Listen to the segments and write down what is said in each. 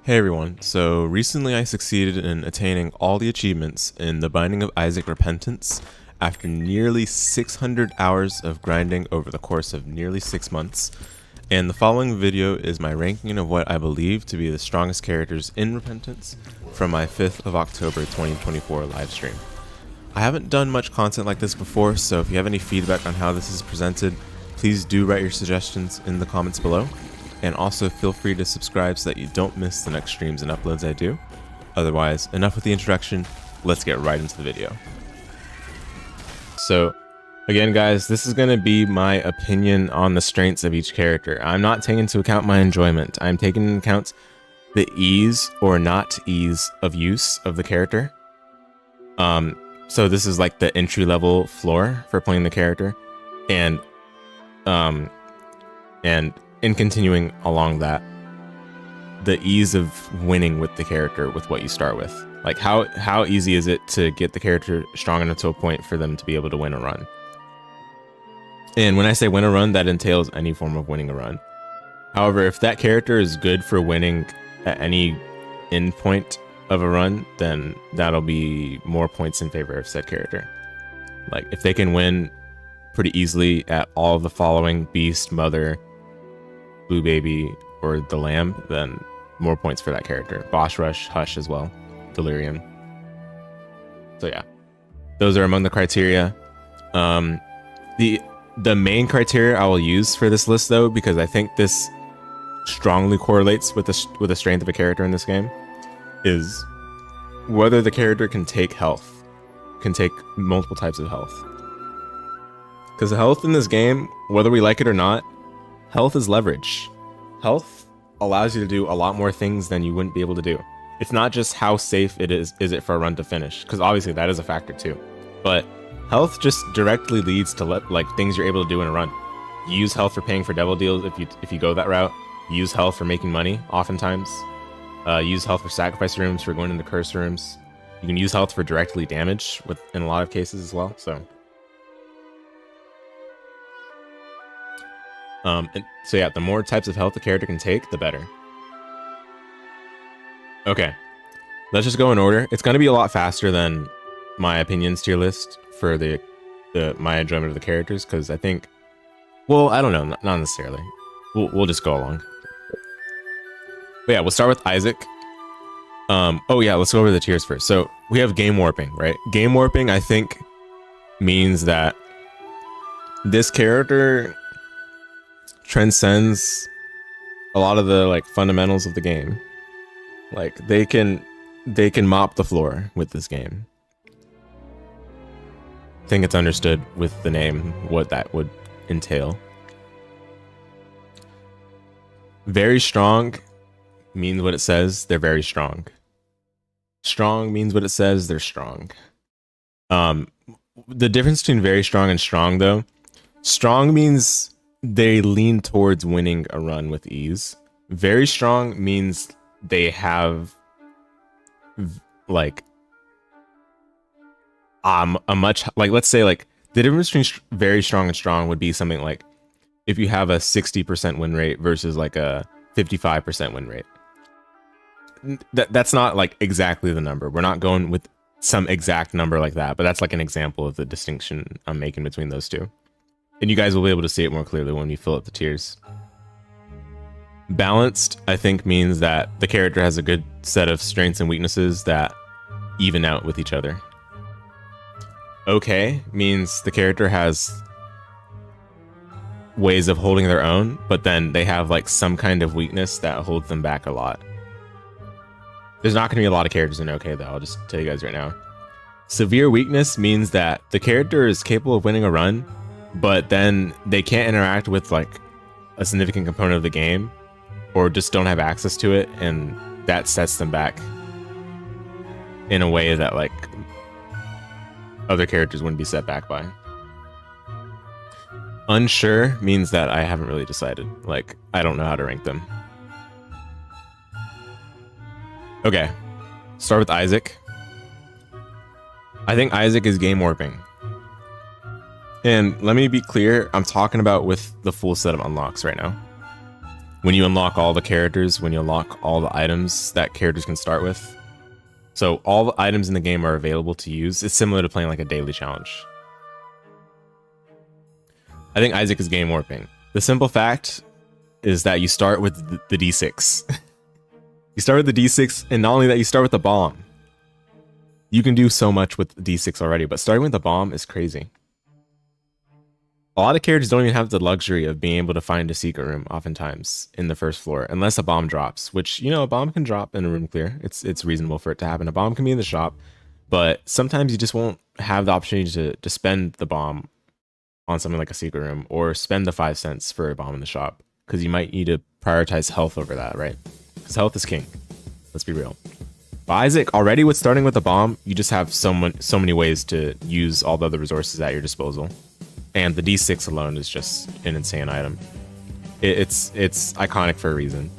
Hey everyone, so recently I succeeded in attaining all the achievements in the Binding of Isaac Repentance after nearly 600 hours of grinding over the course of nearly 6 months, and the following video is my ranking of what I believe to be the strongest characters in Repentance from my 5th of October 2024 livestream. I haven't done much content like this before, so if you have any feedback on how this is presented, please do write your suggestions in the comments below. And also feel free to subscribe so that you don't miss the next streams and uploads I do. Otherwise, enough with the introduction, let's get right into the video. So, again guys, this is going to be my opinion on the strengths of each character. I'm not taking into account my enjoyment. I'm taking into account the ease or not ease of use of the character. So this is like the entry level floor for playing the character. And in continuing along that, the ease of winning with the character with what you start with. Like how easy is it to get the character strong enough to a point for them to be able to win a run? And when I say win a run, that entails any form of winning a run. However, if that character is good for winning at any end point of a run, then that'll be more points in favor of said character. Like if they can win pretty easily at all of the following: Beast, Mother, Blue Baby, or the Lamb, then more points for that character. Boss Rush, Hush as well, Delirium. So yeah, those are among the criteria. The main criteria I will use for this list though, because I think this strongly correlates with the strength of a character in this game, is whether the character can take health, can take multiple types of health. Because the health in this game, whether we like it or not, health is leverage. Health allows you to do a lot more things than you wouldn't be able to do. It's not just how safe it is it for a run to finish, because obviously that is a factor too. But health just directly leads to like things you're able to do in a run. You use health for paying for devil deals if you go that route. You use health for making money oftentimes. Use health for sacrifice rooms, for going into curse rooms. You can use health for directly damage in a lot of cases as well. So yeah, the more types of health the character can take, the better. Okay, let's just go in order. It's going to be a lot faster than my opinions tier list for my enjoyment of the characters, because I think, well, I don't know, not necessarily. We'll just go along. But yeah, we'll start with Isaac. Oh yeah, let's go over the tiers first. So we have game warping, right? Game warping, I think, means that this character transcends a lot of the like fundamentals of the game. Like they can mop the floor with this game. I think it's understood with the name what that would entail. Very strong means what it says, they're very strong. Strong means what it says, they're strong. The difference between very strong and strong though, strong means they lean towards winning a run with ease. Very strong means they have like a much, like, let's say like the difference between very strong and strong would be something like if you have a 60% win rate versus like a 55% win rate. That's not like exactly the number. We're not going with some exact number like that, but that's like an example of the distinction I'm making between those two. And you guys will be able to see it more clearly when we fill up the tiers. Balanced, I think, means that the character has a good set of strengths and weaknesses that even out with each other. Okay means the character has ways of holding their own, but then they have like some kind of weakness that holds them back a lot. There's not going to be a lot of characters in okay though, I'll just tell you guys right now. Severe weakness means that the character is capable of winning a run, but then they can't interact with like a significant component of the game, or just don't have access to it, and that sets them back in a way that like other characters wouldn't be set back by. Unsure means that I haven't really decided. Like, I don't know how to rank them. Okay, start with Isaac. I think Isaac is game warping. And let me be clear, I'm talking about with the full set of unlocks right now. when you unlock all the characters, when you unlock all the items that characters can start with. So all the items in the game are available to use. It's similar to playing like a daily challenge. I think Isaac is game warping. The simple fact is that you start with the D6. You start with the D6, and not only that, you start with the bomb. You can do so much with D6 already, but starting with the bomb is crazy. A lot of characters don't even have the luxury of being able to find a secret room oftentimes in the first floor, unless a bomb drops, which, you know, a bomb can drop in a room clear. It's reasonable for it to happen. A bomb can be in the shop, but sometimes you just won't have the opportunity to spend the bomb on something like a secret room, or spend the 5 cents for a bomb in the shop, because you might need to prioritize health over that, right? Because health is king. Let's be real. But Isaac, already with starting with a bomb, you just have so many ways to use all the other resources at your disposal. And the D6 alone is just an insane item. It's iconic for a reason.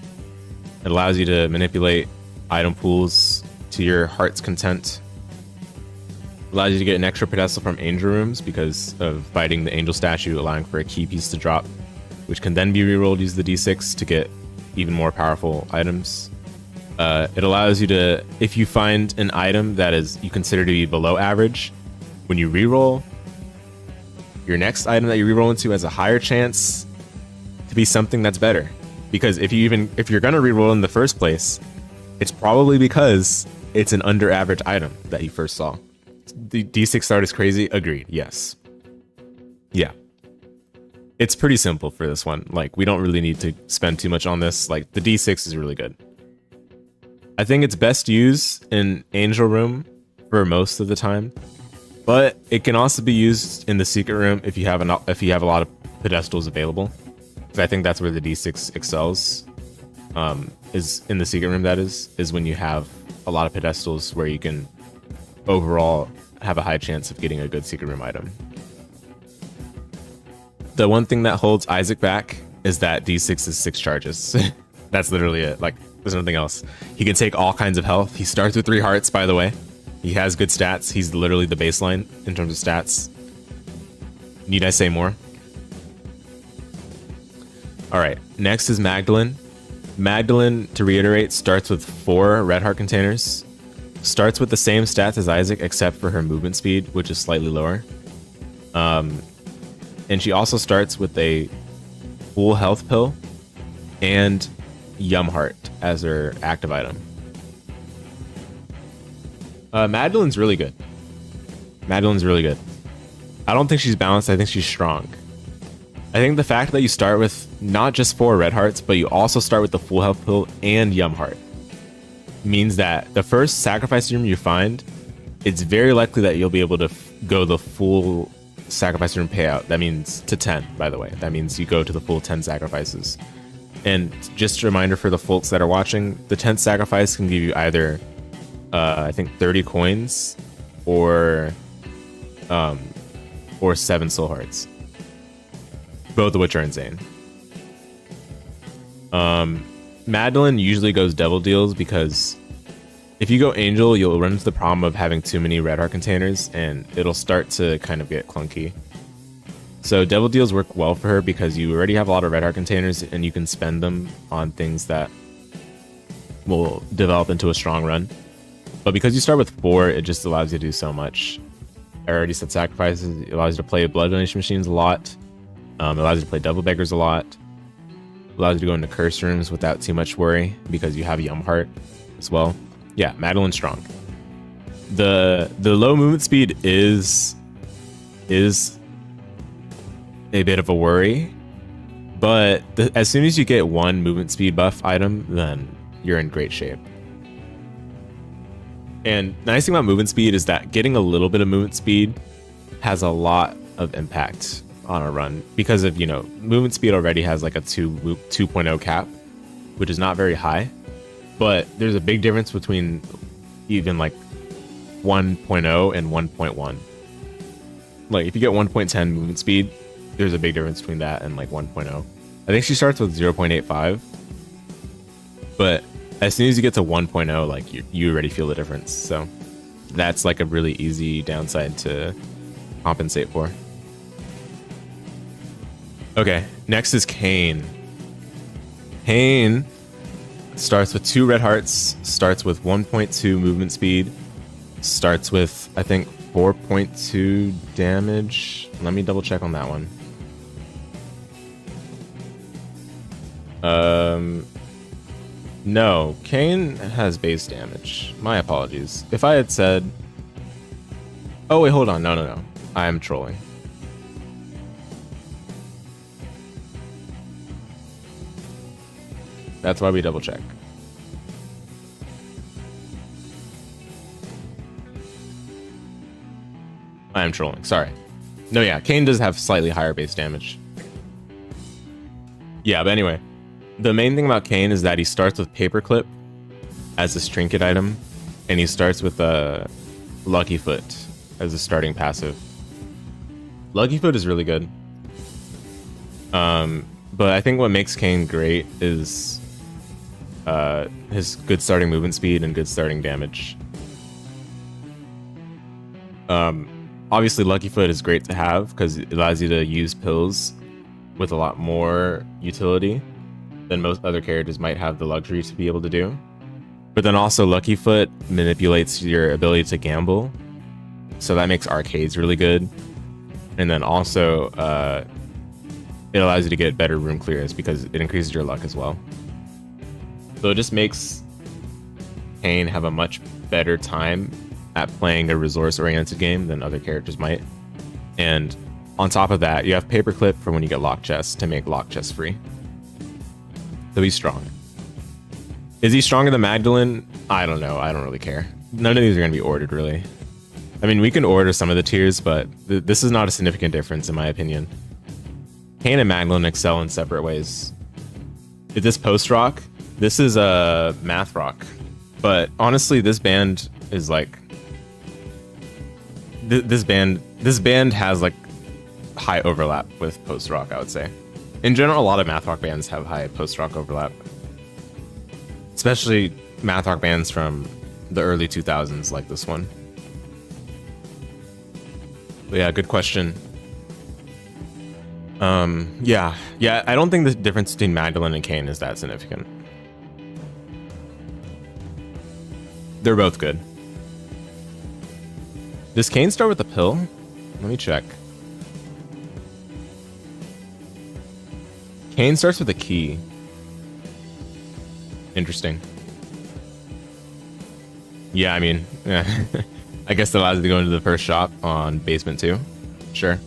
It allows you to manipulate item pools to your heart's content. It allows you to get an extra pedestal from angel rooms because of fighting the angel statue, allowing for a key piece to drop, which can then be rerolled. Use the D6 to get even more powerful items. It allows you to, if you find an item that is you consider to be below average, when you reroll, your next item that you reroll into has a higher chance to be something that's better. Because if you're gonna reroll in the first place, it's probably because it's an under average item that you first saw. The D6 start is crazy. Agreed. Yes. Yeah. It's pretty simple for this one. Like, we don't really need to spend too much on this. Like, the D6 is really good. I think it's best used in Angel Room for most of the time, but it can also be used in the secret room if you have a lot of pedestals available. Because I think that's where the D6 excels. Is in the secret room. That is when you have a lot of pedestals where you can overall have a high chance of getting a good secret room item. The one thing that holds Isaac back is that D6 is 6 charges. That's literally it. Like, there's nothing else. He can take all kinds of health. He starts with 3 hearts, by the way. He has good stats. He's literally the baseline in terms of stats. Need I say more? All right, next is Magdalene. Magdalene, to reiterate, starts with 4 red heart containers. Starts with the same stats as Isaac, except for her movement speed, which is slightly lower. And she also starts with a full health pill and Yum Heart as her active item. Magdalene's really good. Magdalene's really good. I don't think she's balanced. I think she's strong. I think the fact that you start with not just 4 red hearts, but you also start with the full health pill and Yum Heart means that the first sacrifice room you find, it's very likely that you'll be able to go the full sacrifice room payout. That means to 10, by the way. That means you go to the full 10 sacrifices. And just a reminder for the folks that are watching, the 10th sacrifice can give you either, I think 30 coins or 7 soul hearts. Both of which are insane. Magdalene usually goes devil deals because if you go angel, you'll run into the problem of having too many red heart containers and it'll start to kind of get clunky. So devil deals work well for her because you already have a lot of red heart containers and you can spend them on things that will develop into a strong run. But because you start with 4, it just allows you to do so much. I already said sacrifices. It allows you to play blood donation machines a lot. It allows you to play double beggars a lot. Allows you to go into curse rooms without too much worry because you have Yum Heart as well. Yeah, Magdalene's strong. The low movement speed is a bit of a worry, but as soon as you get 1 movement speed buff item, then you're in great shape. And the nice thing about movement speed is that getting a little bit of movement speed has a lot of impact on a run because of, movement speed already has like a 2.0 cap, which is not very high, but there's a big difference between even like 1.0 and 1.1. Like if you get 1.10 movement speed, there's a big difference between that and like 1.0. I think she starts with 0.85, but as soon as you get to 1.0, like you already feel the difference. So that's like a really easy downside to compensate for. Okay, next is Cain. Cain starts with 2 red hearts, starts with 1.2 movement speed, starts with, I think, 4.2 damage. Let me double check on that one. No, Cain has base damage. My apologies. If I had said... Oh, wait, hold on. No. I am trolling. That's why we double check. I am trolling. Sorry. No, yeah, Cain does have slightly higher base damage. Yeah, but anyway. The main thing about Cain is that he starts with Paperclip as his trinket item, and he starts with Lucky Foot as a starting passive. Lucky Foot is really good. But I think what makes Cain great is his good starting movement speed and good starting damage. Obviously, Lucky Foot is great to have because it allows you to use pills with a lot more utility than most other characters might have the luxury to be able to do. But then also Lucky Foot manipulates your ability to gamble, so that makes arcades really good. And then also it allows you to get better room clearance because it increases your luck as well. So it just makes Cain have a much better time at playing a resource-oriented game than other characters might. And on top of that, you have Paperclip for when you get lock chests to make lock chests free. So he's strong. Is he stronger than Magdalene? I don't know. I don't really care. None of these are going to be ordered, really. I mean, we can order some of the tiers, but this is not a significant difference, in my opinion. Cain and Magdalene excel in separate ways. Is this post-rock? This is a math rock. But honestly, this band is like... This band has like high overlap with post-rock, I would say. In general, a lot of math rock bands have high post-rock overlap. Especially math rock bands from the early 2000s like this one. But yeah, good question. Yeah, I don't think the difference between Magdalene and Cain is that significant. They're both good. Does Cain start with a pill? Let me check. Cain starts with a key. Interesting. Yeah, I mean, I guess that allows you to go into the first shop on basement 2. Sure.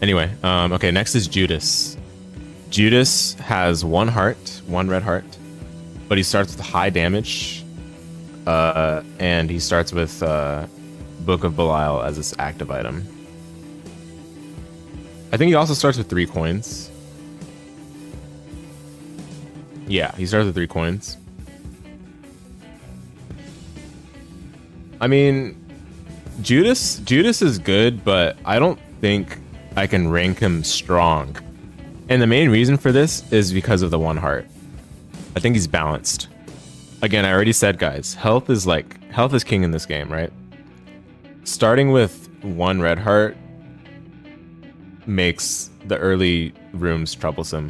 Anyway, okay, next is Judas. Judas has 1 heart, 1 red heart, but he starts with high damage, and he starts with Book of Belial as his active item. I think he also starts with 3 coins. Yeah, he starts with 3 coins. I mean, Judas is good, but I don't think I can rank him strong. And the main reason for this is because of the 1 heart. I think he's balanced. Again, I already said, guys, health is king in this game, right? Starting with 1 red heart makes the early rooms troublesome.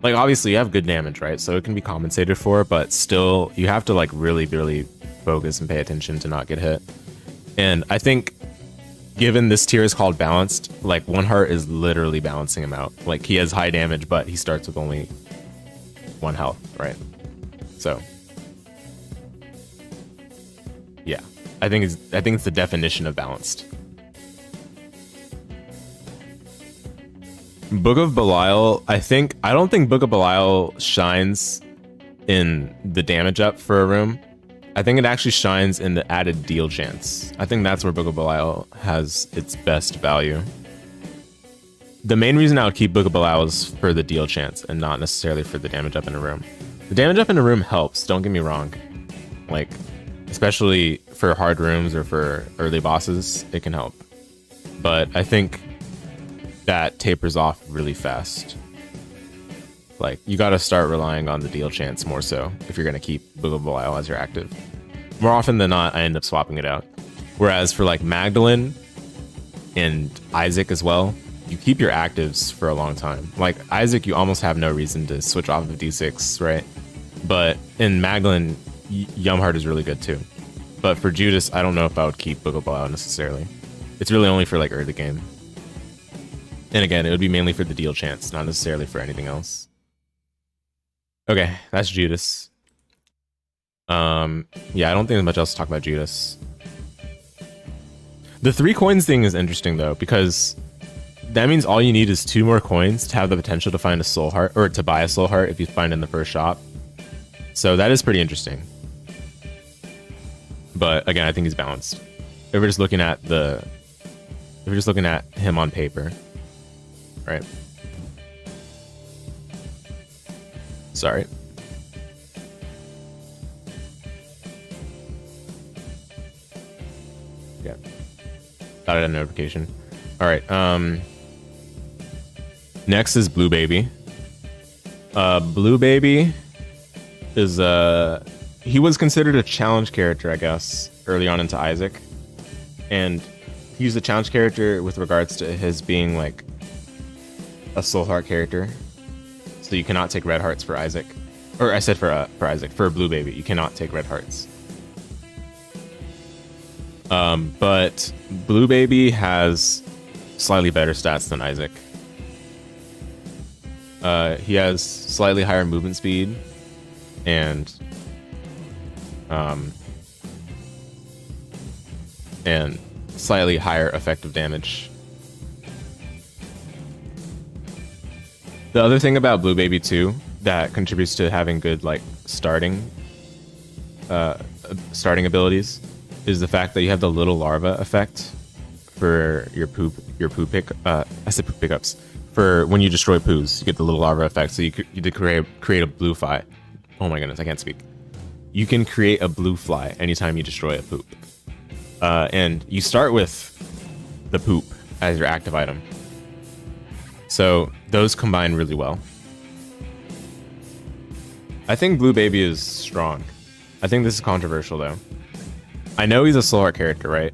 Like, obviously you have good damage, right? So it can be compensated for, but still you have to like really focus and pay attention to not get hit. And I think given this tier is called balanced, like 1 heart is literally balancing him out. Like, he has high damage, but he starts with only 1 health, right? So yeah, I think it's the definition of balanced. Book of Belial, I don't think Book of Belial shines in the damage up for a room. I think it actually shines in the added deal chance. I think that's where Book of Belial has its best value. The main reason I would keep Book of Belial is for the deal chance and not necessarily for the damage up in a room. The damage up in a room helps, don't get me wrong. Like, especially for hard rooms or for early bosses, it can help. But I think that tapers off really fast. Like, you gotta start relying on the deal chance more so if you're gonna keep Book of Belial as your active. More often than not, I end up swapping it out. Whereas for like Magdalene and Isaac as well, you keep your actives for a long time. Like Isaac, you almost have no reason to switch off of D6, right? But in Magdalene, Yum Heart is really good too. But for Judas, I don't know if I would keep Book of Belial necessarily. It's really only for like early game. And again, it would be mainly for the deal chance, not necessarily for anything else. Okay, that's Judas. Yeah, I don't think there's much else to talk about Judas. The 3 coins thing is interesting though, because that means all you need is 2 more coins to have the potential to find a soul heart, or to buy a soul heart if you find it in the first shop. So that is pretty interesting. But again, I think he's balanced. If we're just looking at him on paper, right? Sorry. Yeah. Got a notification. All right. Next is Blue Baby. Blue Baby is he was considered a challenge character, I guess, early on into Isaac, and he's a challenge character with regards to his being like a soul heart character. So you cannot take red hearts for Isaac, or I said for Isaac. For Blue Baby, you cannot take red hearts. But Blue Baby has slightly better stats than Isaac. He has slightly higher movement speed and slightly higher effective damage. The other thing about Blue Baby too that contributes to having good like starting abilities is the fact that you have the little larva effect for your poop pickups. For when you destroy poos, you get the little larva effect. So you create a blue fly. Oh my goodness, I can't speak. You can create a blue fly anytime you destroy a poop. And you start with the poop as your active item. So those combine really well. I think Blue Baby is strong. I think this is controversial though. I know he's a soul heart character, right?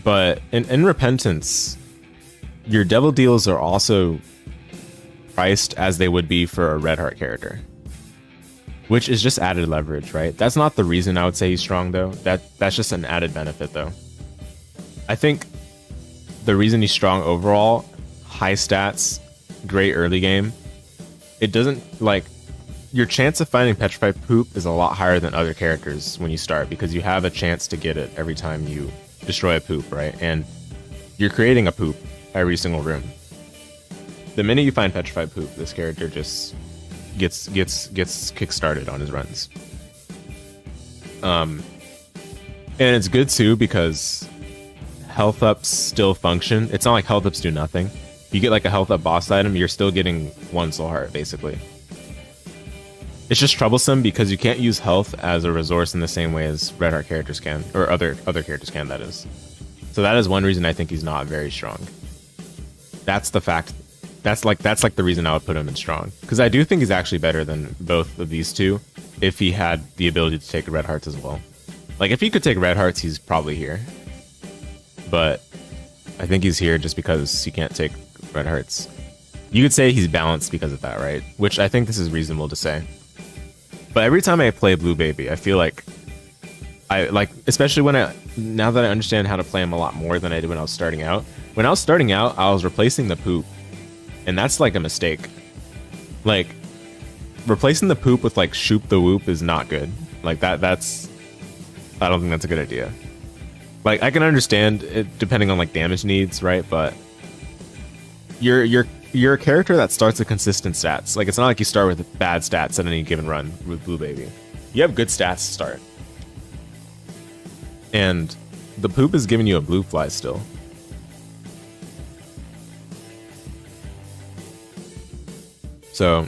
But in Repentance, your devil deals are also priced as they would be for a red heart character, which is just added leverage, right? That's not the reason I would say he's strong though. That's just an added benefit though. I think the reason he's strong overall, high stats, great early game, it doesn't like your chance of finding petrified poop is a lot higher than other characters when you start, because you have a chance to get it every time you destroy a poop, right? And you're creating a poop every single room. The minute you find petrified poop, this character just gets kick-started on his runs. And it's good too because health ups still function. It's not like health ups do nothing. You get like a health up boss item, you're still getting 1 soul heart basically. It's just troublesome because you can't use health as a resource in the same way as red heart characters can, or other characters can, that is. So that is one reason I think he's not very strong. That's the fact. That's like the reason I would put him in strong, because I do think he's actually better than both of these two if he had the ability to take red hearts as well. Like if he could take red hearts, he's probably here. But I think he's here just because he can't take red hearts. You could say he's balanced because of that, right? Which I think this is reasonable to say. But every time I play Blue Baby, I feel like especially now that I understand how to play him a lot more than I did when I was starting out. When I was starting out, I was replacing the poop, and that's like a mistake. Like replacing the poop with like Shoop the Whoop is not good. Like that's I don't think that's a good idea. Like I can understand it depending on like damage needs, right? But you're a character that starts with consistent stats. Like it's not like you start with bad stats at any given run with Blue Baby. You have good stats to start. And the poop is giving you a blue fly still. So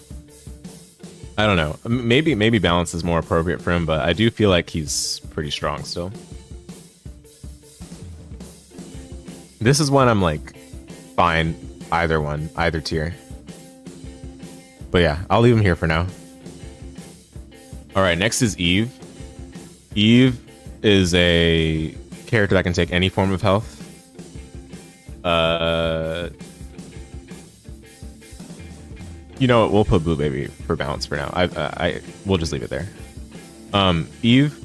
I don't know. Maybe balance is more appropriate for him, but I do feel like he's pretty strong still. This is one I'm like fine, either tier. But yeah, I'll leave him here for now. All right, next is Eve. Eve is a character that can take any form of health. You know what? We'll put Blue Baby for balance for now. We'll just leave it there. Eve.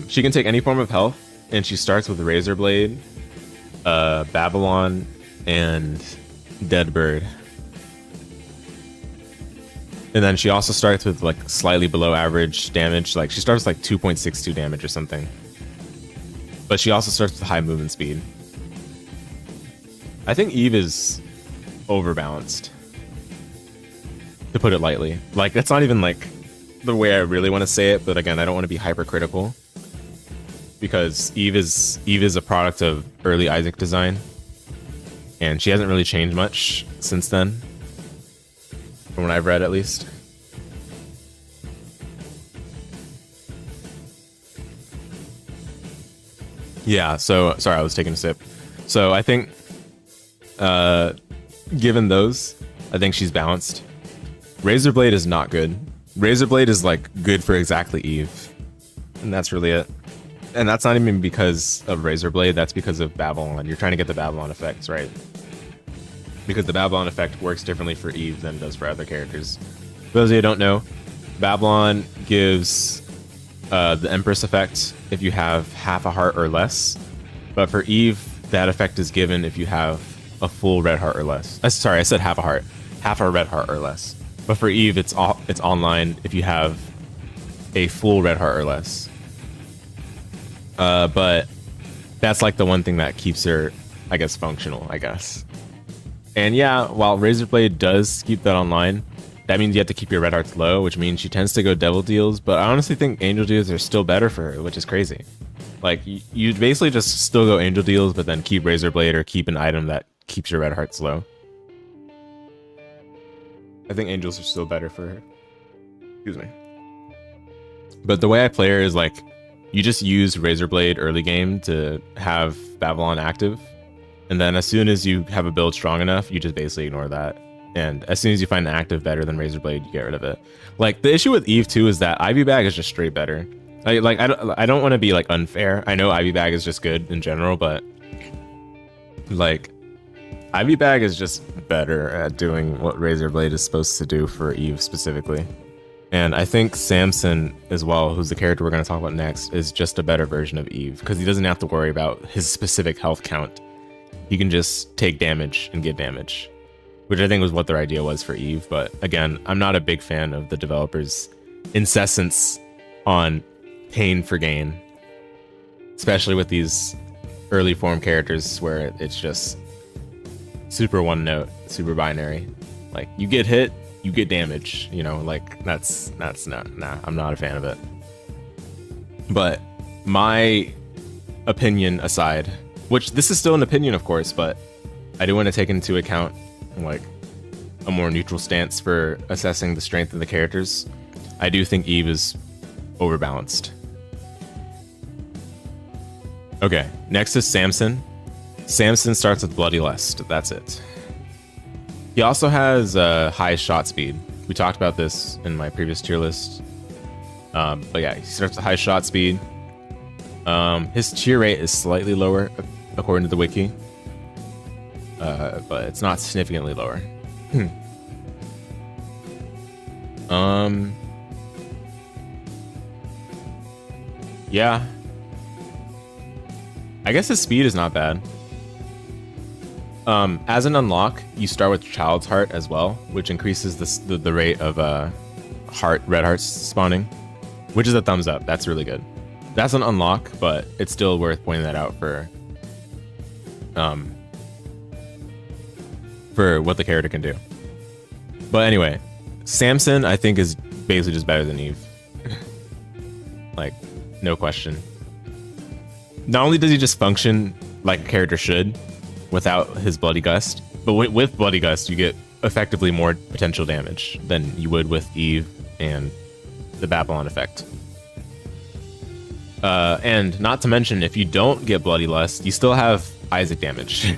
She can take any form of health, and she starts with Razor Blade, Babylon, and Dead Bird. And then she also starts with like slightly below average damage. Like she starts like 2.62 damage or something. But she also starts with high movement speed. I think Eve is overbalanced, to put it lightly. Like that's not even like the way I really want to say it, but again, I don't want to be hypercritical because Eve is a product of early Isaac design, and she hasn't really changed much since then, from what I've read at least. Yeah, so sorry, I was taking a sip. So I think given those, I think she's balanced. Razorblade is not good. Razorblade is like good for exactly Eve, and that's really it. And that's not even because of Razorblade, that's because of Babylon. You're trying to get the Babylon effects, right? Because the Babylon effect works differently for Eve than it does for other characters. For those of you who don't know, Babylon gives the Empress effect if you have half a heart or less. But for Eve, that effect is given if you have a full red heart or less. Sorry, I said half a heart. Half a red heart or less. But for Eve, it's online if you have a full red heart or less. But that's like the one thing that keeps her, I guess, functional, I guess. And yeah, while Razorblade does keep that online, that means you have to keep your red hearts low, which means she tends to go devil deals, but I honestly think angel deals are still better for her, which is crazy. Like, you basically just still go angel deals, but then keep Razorblade or keep an item that keeps your red hearts low. I think angels are still better for her. Excuse me. But the way I play her is like, you just use Razorblade early game to have Babylon active, and then as soon as you have a build strong enough, you just basically ignore that. And as soon as you find an active better than Razorblade, you get rid of it. Like, the issue with Eve too is that Ivy Bag is just straight better. I don't want to be like unfair. I know Ivy Bag is just good in general, but like Ivy Bag is just better at doing what Razorblade is supposed to do for Eve specifically. And I think Samson as well, who's the character we're going to talk about next, is just a better version of Eve because he doesn't have to worry about his specific health count. He can just take damage and get damage, which I think was what their idea was for Eve. But again, I'm not a big fan of the developers' insistence on pain for gain, especially with these early form characters where it's just super one note, super binary. Like, you get hit, you get damage, you know, like that's not, nah, I'm not a fan of it. But my opinion aside, which this is still an opinion of course, but I do want to take into account like a more neutral stance for assessing the strength of the characters. I do think Eve is overbalanced. Okay, next is Samson. Samson starts with Bloody Lust. That's it. He also has high shot speed. We talked about this in my previous tier list. But yeah, he starts with high shot speed. His tier rate is slightly lower according to the wiki. But it's not significantly lower. Yeah. I guess his speed is not bad. As an unlock, you start with Child's Heart as well, which increases the rate of red hearts spawning, which is a thumbs up. That's really good. That's an unlock, but it's still worth pointing that out for what the character can do. But anyway, Samson I think is basically just better than Eve. Like, no question. Not only does he just function like a character should without his Bloody Gust, but with Bloody Gust you get effectively more potential damage than you would with Eve and the Babylon effect. And not to mention, if you don't get Bloody Lust, you still have Isaac damage,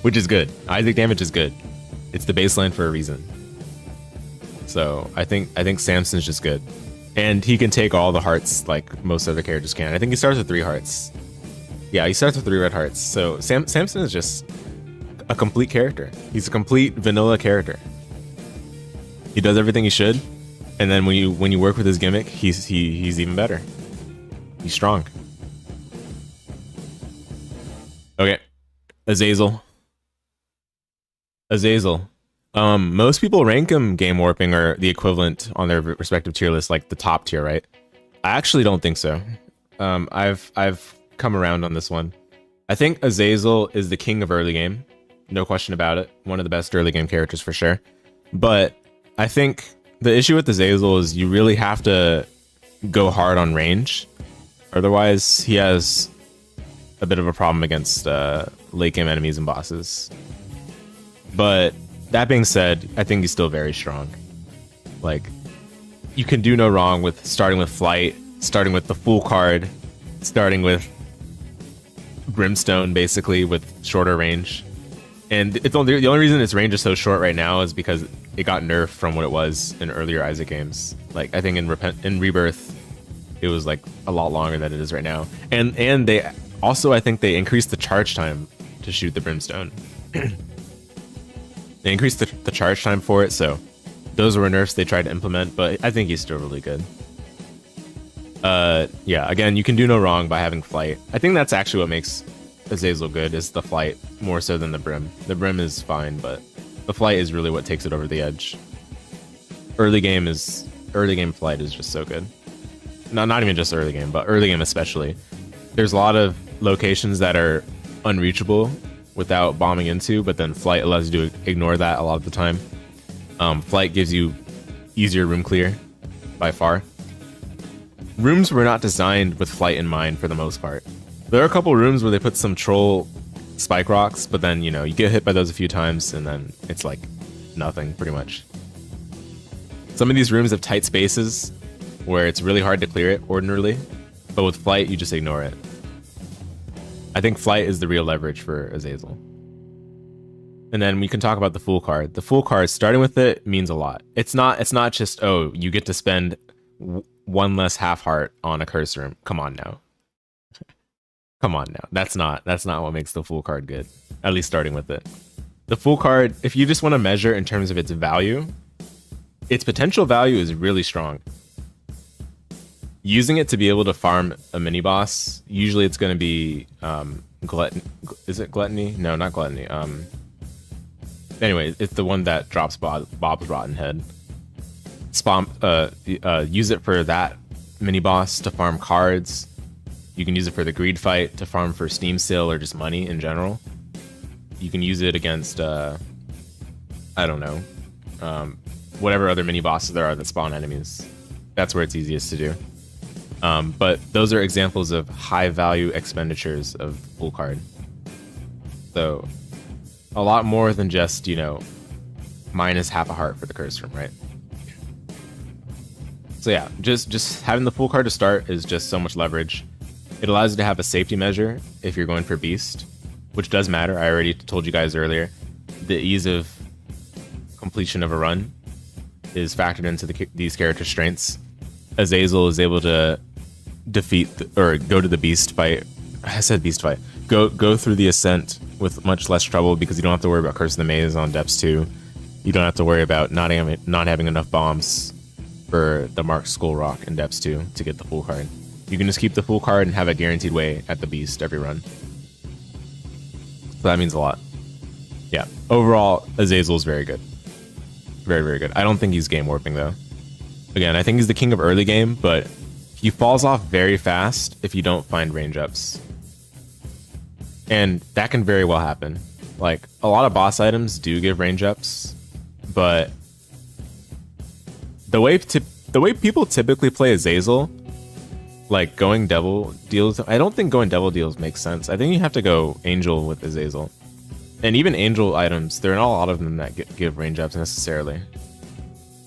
which is good. Isaac damage is good. It's the baseline for a reason. So I think Samson's just good. And he can take all the hearts like most other characters can. I think he starts with 3 hearts. Yeah, he starts with 3 red hearts. So Samson is just a complete character. He's a complete vanilla character. He does everything he should, and then when you work with his gimmick, he's even better. He's strong. Okay, Azazel. Most people rank him game warping or the equivalent on their respective tier list, like the top tier, right? I actually don't think so. I've come around on this one. I think Azazel is the king of early game, no question about it. One of the best early game characters for sure. But I think the issue with Azazel is you really have to go hard on range. Otherwise, he has a bit of a problem against late game enemies and bosses. But that being said, I think he's still very strong. Like, you can do no wrong with starting with flight, starting with the full card, starting with brimstone, basically, with shorter range. And it's only, the only reason its range is so short right now is because it got nerfed from what it was in earlier Isaac games. Like, I think in Rebirth, it was like a lot longer than it is right now. And they also, I think they increased the charge time to shoot the brimstone. They increased the charge time for it, so those were nerfs they tried to implement, but I think he's still really good. Yeah, again, you can do no wrong by having flight. I think that's actually what makes Azazel good, is the flight, more so than the brim. The brim is fine, but the flight is really what takes it over the edge. Early game flight is just so good. Not even just early game, but early game especially. There's a lot of locations that are unreachable without bombing into, but then flight allows you to ignore that a lot of the time. Flight gives you easier room clear by far. Rooms were not designed with flight in mind for the most part. There are a couple rooms where they put some troll spike rocks, but then, you know, you get hit by those a few times and then it's like nothing, pretty much. Some of these rooms have tight spaces where it's really hard to clear it ordinarily, but with flight, you just ignore it. I think flight is the real leverage for Azazel. And then we can talk about the Fool card. The Fool card, starting with it, means a lot. It's not just, oh, you get to spend one less half heart on a curse room. Come on now. Come on now. That's not what makes the Fool card good. At least starting with it. The Fool card, if you just want to measure in terms of its value, its potential value is really strong. Using it to be able to farm a mini boss, usually it's going to be is it gluttony? No, not gluttony. Anyway, it's the one that drops Bob's Rotten Head. Use it for that mini boss to farm cards. You can use it for the greed fight to farm for Steam sale or just money in general. You can use it against I don't know, whatever other mini bosses there are that spawn enemies. That's where it's easiest to do. But those are examples of high value expenditures of Fool card. So a lot more than just, you know, minus half a heart for the curse room, right? So yeah, just having the Fool card to start is just so much leverage. It allows you to have a safety measure if you're going for Beast, which does matter. I already told you guys earlier. The ease of completion of a run is factored into these character strengths. Azazel is able to defeat or go to the Beast fight. I said Beast fight. Go through the Ascent with much less trouble because you don't have to worry about Curse of the Maze on Depths 2. You don't have to worry about not having enough bombs for the Marked Skull Rock in Depths 2 to get the Fool card. You can just keep the Fool card and have a guaranteed way at the Beast every run. So that means a lot. Yeah, overall, Azazel is very good. Very, very good. I don't think he's game warping though. Again, I think he's the king of early game, but he falls off very fast if you don't find range ups. And that can very well happen. Like, a lot of boss items do give range ups, but the way people typically play Azazel, like going Devil Deals, I don't think going Devil Deals makes sense. I think you have to go Angel with Azazel. And even Angel items, there are not a lot of them that give range ups necessarily.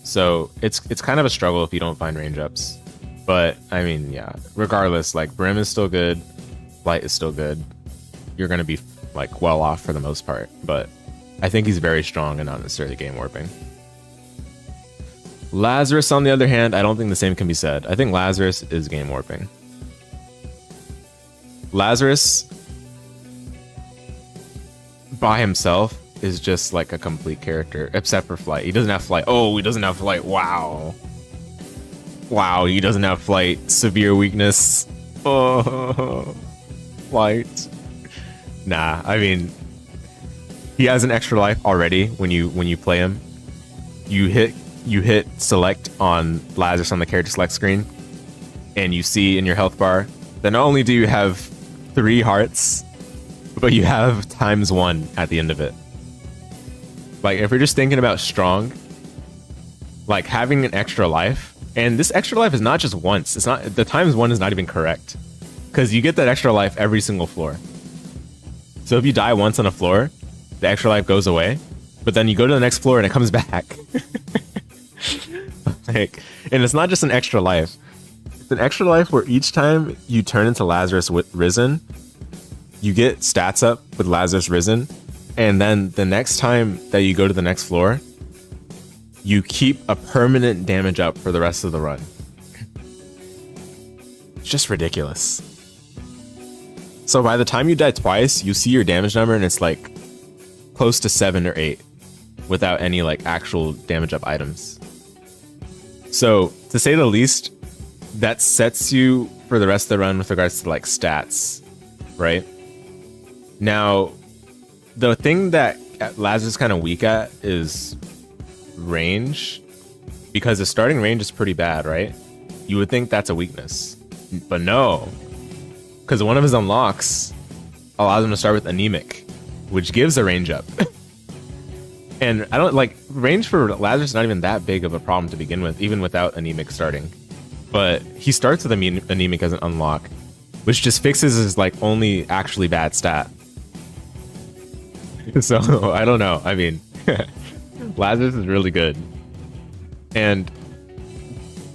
So it's kind of a struggle if you don't find range ups. But I mean, yeah, regardless, like Brim is still good, Light is still good. You're gonna be like well off for the most part, but I think he's very strong and not necessarily game warping. Lazarus, on the other hand, I don't think the same can be said. I think Lazarus is game warping. Lazarus, by himself is just like a complete character, except for flight. He doesn't have flight. Oh, he doesn't have flight. Wow. Wow, he doesn't have flight. Severe weakness. Oh, flight. Nah, I mean, he has an extra life already when you play him. You hit select on Lazarus on the character select screen, and you see in your health bar that not only do you have 3 hearts, but you have ×1 at the end of it. Like, if we're just thinking about strong, like having an extra life, and this extra life is not just once. It's not, the ×1 is not even correct, because you get that extra life every single floor. So if you die once on a floor, the extra life goes away, but then you go to the next floor and it comes back. Like, and it's not just an extra life. It's an extra life where each time you turn into Lazarus with Risen, you get stats up with Lazarus Risen, and then the next time that you go to the next floor, you keep a permanent damage up for the rest of the run. It's just ridiculous. So by the time you die twice, you see your damage number and it's like close to 7 or 8 without any like actual damage up items. So to say the least, that sets you for the rest of the run with regards to like stats, right? Now, the thing that Lazarus is kind of weak at is range, because the starting range is pretty bad, right? You would think that's a weakness, but no, because one of his unlocks allows him to start with anemic, which gives a range up. And I don't like range for Lazarus is not even that big of a problem to begin with, even without anemic starting. But he starts with anemic as an unlock, which just fixes his like only actually bad stat. So I don't know. I mean, Lazarus is really good. And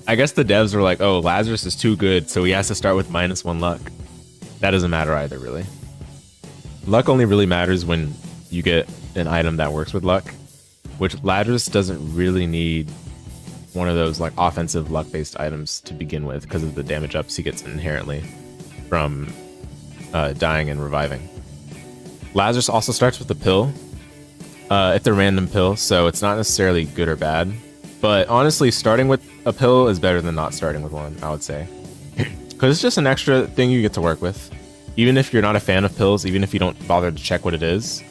I guess the devs were like, oh, Lazarus is too good, so he has to start with -1 luck. That doesn't matter either, really. Luck only really matters when you get an item that works with luck, which Lazarus doesn't really need one of those like offensive luck-based items to begin with because of the damage ups he gets inherently from dying and reviving. Lazarus also starts with a pill. It's a random pill, so it's not necessarily good or bad. But honestly, starting with a pill is better than not starting with one, I would say. Because it's just an extra thing you get to work with. Even if you're not a fan of pills, even if you don't bother to check what it is,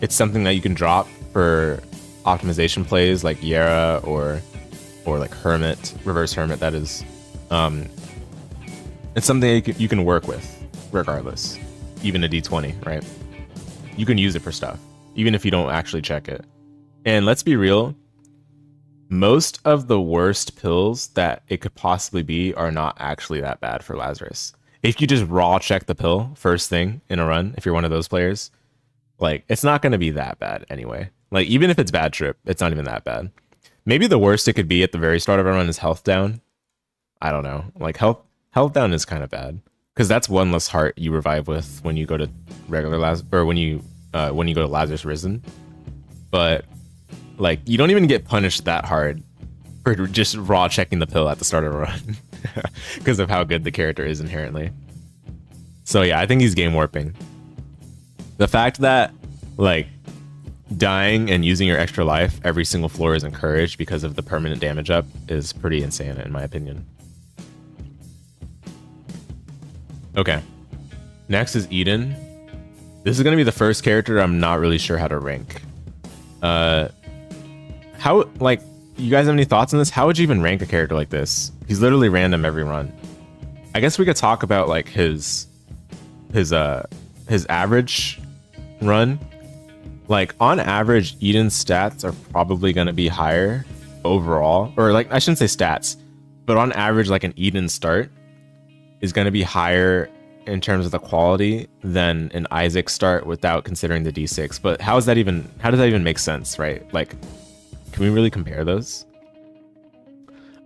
it's something that you can drop for optimization plays like Yara or like Hermit, Reverse Hermit, that is. It's something you can work with regardless. Even a D20, right? You can use it for stuff, even if you don't actually check it. And let's be real, most of the worst pills that it could possibly be are not actually that bad for Lazarus. If you just raw check the pill first thing in a run, if you're one of those players, like, it's not going to be that bad anyway. Like, even if it's bad trip, it's not even that bad. Maybe the worst it could be at the very start of a run is health down. I don't know. Like, health down is kind of bad, because that's one less heart you revive with when you go to regular Lazarus, or when you go to Lazarus Risen. But like, you don't even get punished that hard for just raw checking the pill at the start of a run because of how good the character is inherently. So yeah, I think he's game warping. The fact that like dying and using your extra life every single floor is encouraged because of the permanent damage up is pretty insane in my opinion. Okay, next is Eden. This is going to be the first character I'm not really sure how to rank. How, like, you guys have any thoughts on this? How would you even rank a character like this? He's literally random every run. I guess we could talk about like his average run. Like, on average, Eden's stats are probably going to be higher overall, or like, I shouldn't say stats, but on average, like an Eden start is going to be higher in terms of the quality than an Isaac start without considering the D6. But how does that even make sense, right? Like, can we really compare those?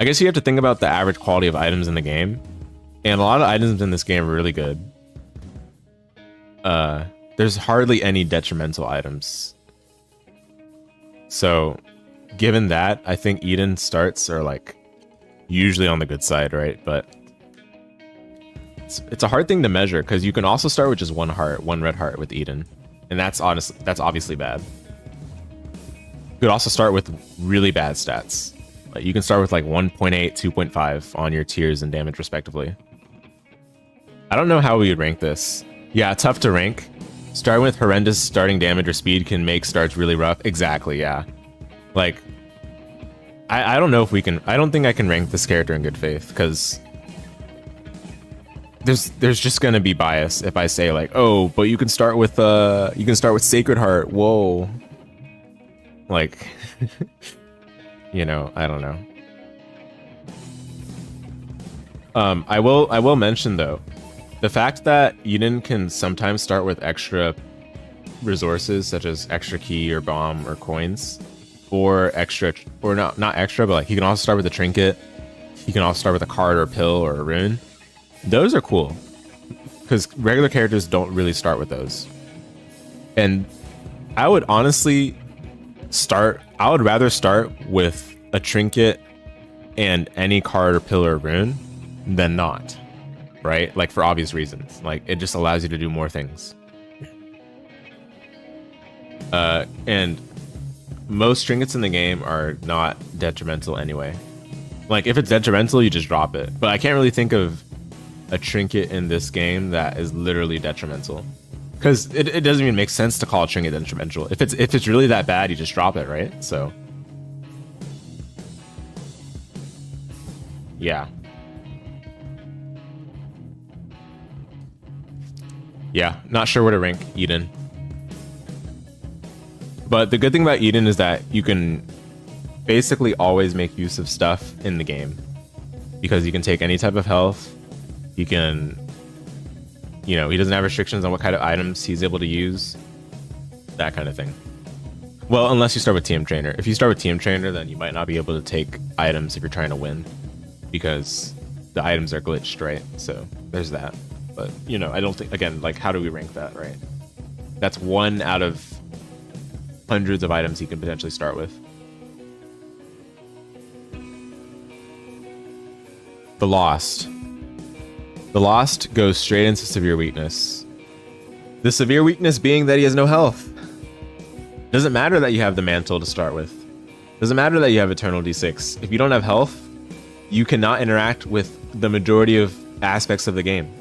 I guess you have to think about the average quality of items in the game, and a lot of items in this game are really good. There's hardly any detrimental items. So, given that, I think Eden starts are like usually on the good side, right? But it's a hard thing to measure because you can also start with just one heart, one red heart with Eden. And that's obviously bad. You could also start with really bad stats. Like you can start with like 1.8, 2.5 on your tiers and damage respectively. I don't know how we would rank this. Yeah, tough to rank. Starting with horrendous starting damage or speed can make starts really rough. Exactly, yeah. Like, I don't know if we can... I don't think I can rank this character in good faith, because there's just gonna be bias if I say like, oh, but you can start with Sacred Heart. Whoa. Like, you know, I don't know. I will mention though, the fact that Eden can sometimes start with extra resources such as extra key or bomb or coins, or extra, or not extra, but like he can also start with a trinket. He can also start with a card or a pill or a rune. Those are cool because regular characters don't really start with those. And I would honestly I would rather start with a trinket and any card or pill or rune than not, right? Like for obvious reasons. Like it just allows you to do more things. And most trinkets in the game are not detrimental anyway. Like if it's detrimental, you just drop it. But I can't really think of a trinket in this game that is literally detrimental, because it doesn't even make sense to call a trinket detrimental. If it's really that bad, you just drop it, right? So yeah. Yeah, not sure where to rank Eden. But the good thing about Eden is that you can basically always make use of stuff in the game, because you can take any type of health. You can, you know, he doesn't have restrictions on what kind of items he's able to use, that kind of thing. Well, unless you start with TM Trainer. If you start with TM Trainer, then you might not be able to take items if you're trying to win, because the items are glitched, right? So there's that. But, you know, I don't think, again, like, how do we rank that, right? That's one out of hundreds of items he can potentially start with. The Lost. The Lost goes straight into severe weakness. The severe weakness being that he has no health. Doesn't matter that you have the mantle to start with. Doesn't matter that you have Eternal D6. If you don't have health, you cannot interact with the majority of aspects of the game,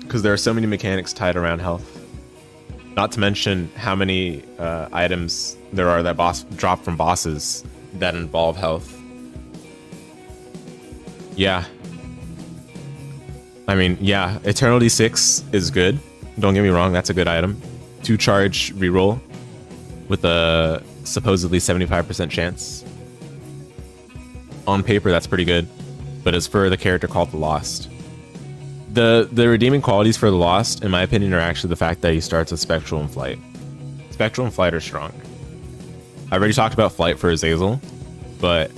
because there are so many mechanics tied around health. Not to mention how many items there are that drop from bosses that involve health. Yeah. I mean, yeah, Eternal D6 is good. Don't get me wrong, that's a good item. 2 charge reroll with a supposedly 75% chance. On paper, that's pretty good, but it's for the character called the Lost. The redeeming qualities for the Lost, in my opinion, are actually the fact that he starts with Spectral and Flight. Spectral and Flight are strong. I already talked about Flight for Azazel, but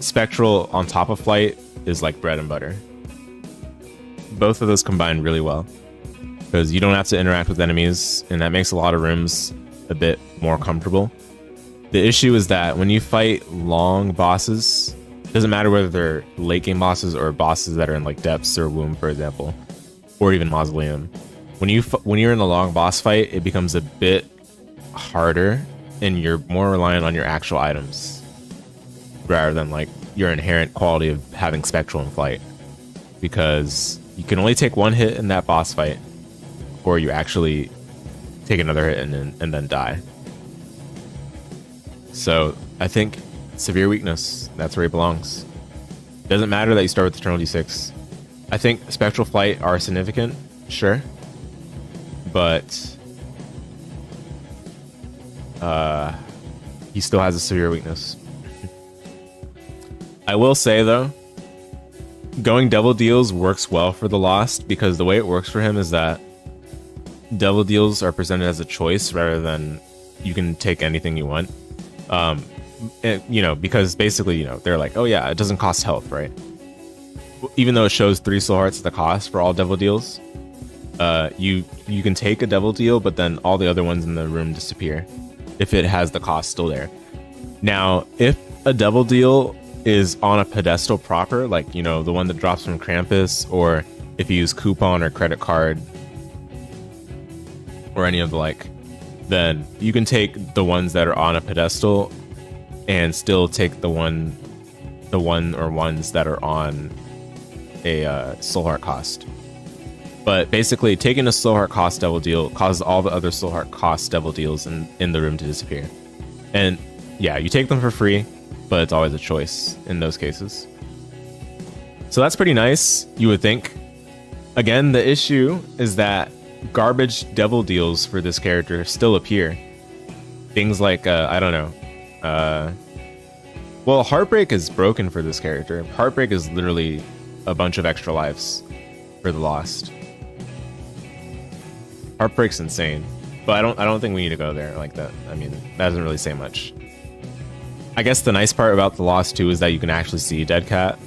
Spectral on top of Flight is like bread and butter. Both of those combine really well, because you don't have to interact with enemies, and that makes a lot of rooms a bit more comfortable. The issue is that when you fight long bosses, it doesn't matter whether they're late game bosses or bosses that are in like Depths or Womb, for example, or even Mausoleum. When you're in a long boss fight, it becomes a bit harder, and you're more reliant on your actual items rather than like your inherent quality of having Spectral and Flight, because you can only take one hit in that boss fight, or you actually take another hit and then die. So I think severe weakness, that's where he belongs. Doesn't matter that you start with Eternal D6. I think Spectral Flight are significant, sure, but he still has a severe weakness. I will say though, going Devil Deals works well for the Lost, because the way it works for him is that Devil Deals are presented as a choice rather than you can take anything you want. You know, because basically, you know, they're like, oh yeah, it doesn't cost health, right? Even though it shows 3 soul hearts at the cost for all Devil Deals, you can take a Devil Deal, but then all the other ones in the room disappear if it has the cost still there. Now, if a Devil Deal is on a pedestal proper, like, you know, the one that drops from Krampus, or if you use coupon or credit card or any of the like, then you can take the ones that are on a pedestal and still take the one or ones that are on a soul heart cost. But basically, taking a soul heart cost devil deal causes all the other soul heart cost devil deals in the room to disappear. And yeah, you take them for free, but it's always a choice in those cases. So that's pretty nice, you would think. Again, the issue is that garbage devil deals for this character still appear. Things like, I don't know. Well, Heartbreak is broken for this character. Heartbreak is literally a bunch of extra lives for the Lost. Heartbreak's insane. But I don't think we need to go there like that. I mean, that doesn't really say much. I guess the nice part about the Lost too is that you can actually see Dead Cat.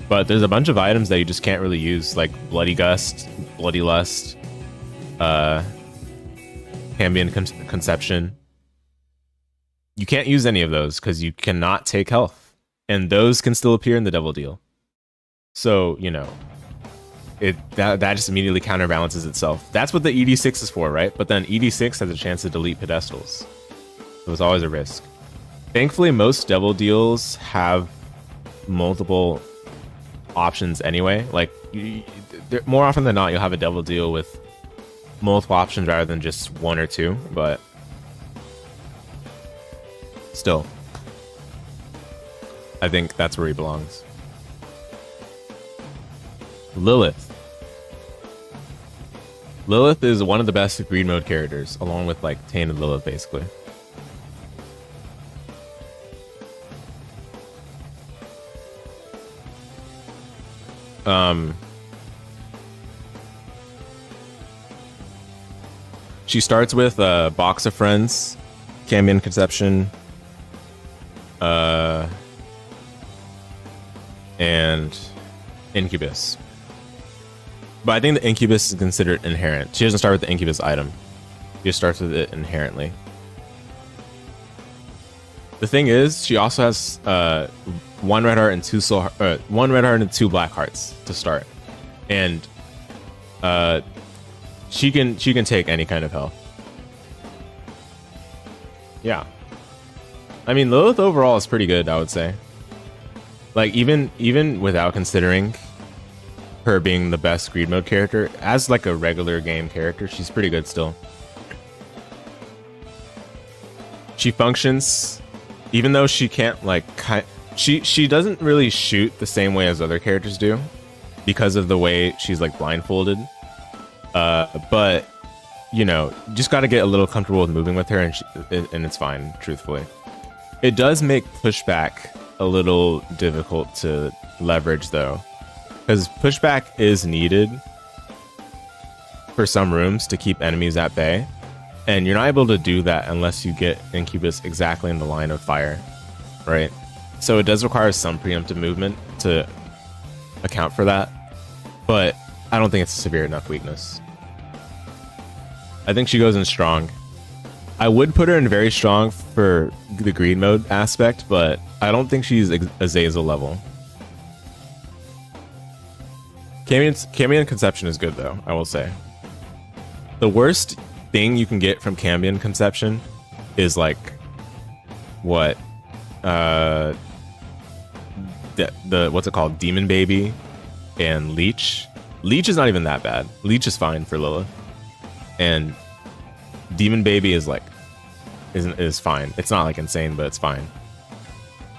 But there's a bunch of items that you just can't really use, like Bloody Gust, Bloody Lust, Cambion Conception. You can't use any of those because you cannot take health. And those can still appear in the devil deal. So, you know, that just immediately counterbalances itself. That's what the ED6 is for, right? But then ED6 has a chance to delete pedestals. So it's always a risk. Thankfully, most devil deals have multiple options anyway. Like, more often than not, you'll have a devil deal with multiple options rather than just one or two, but still, I think that's where he belongs. Lilith. Lilith is one of the best greed mode characters, along with like Tainted Lilith, basically. She starts with a box of friends, Cambion Conception, and Incubus. But I think the Incubus is considered inherent. She doesn't start with the Incubus item. She just starts with it inherently. The thing is, she also has one red heart and one red heart and two black hearts to start, and she can take any kind of health. Yeah, I mean Lilith overall is pretty good, I would say. Like even without considering her being the best greed mode character, as like a regular game character, she's pretty good still. She functions, even though she can't like she doesn't really shoot the same way as other characters do because of the way she's like blindfolded. But you know, just got to get a little comfortable with moving with her, and it's fine. Truthfully, it does make pushback a little difficult to leverage though, because pushback is needed for some rooms to keep enemies at bay, and you're not able to do that unless you get Incubus exactly in the line of fire, right? So it does require some preemptive movement to account for that, but I don't think it's a severe enough weakness. I think she goes in strong. I would put her in very strong for the greed mode aspect, but I don't think she's Azazel level. Cambion Conception is good though, I will say. The worst thing you can get from Cambion Conception is like what the what's it called, Demon Baby and Leech. Leech is not even that bad. Leech is fine for Lilith, and Demon Baby is like is fine. It's not like insane, but it's fine.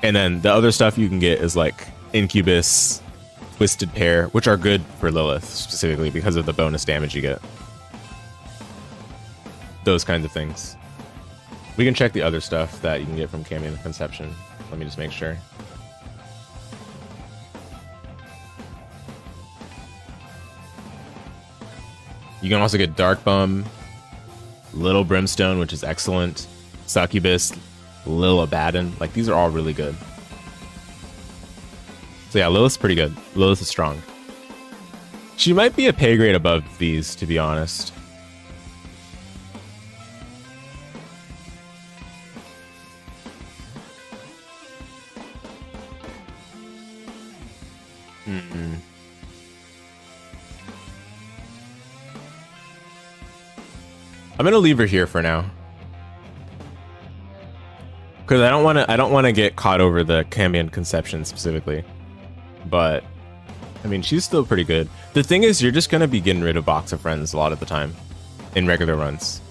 And then the other stuff you can get is like Incubus, Twisted Pair, which are good for Lilith specifically because of the bonus damage you get. Those kinds of things. We can check the other stuff that you can get from Cambion Conception. Let me just make sure. You can also get Dark Bum, Little Brimstone, which is excellent, Succubus, Lil Abaddon. Like, these are all really good. So yeah, Lilith's pretty good. Lilith is strong. She might be a pay grade above these, to be honest. I'm gonna leave her here for now. Because I don't wanna get caught over the Cambion conception specifically. But I mean, she's still pretty good. The thing is, you're just gonna be getting rid of Box of Friends a lot of the time in regular runs.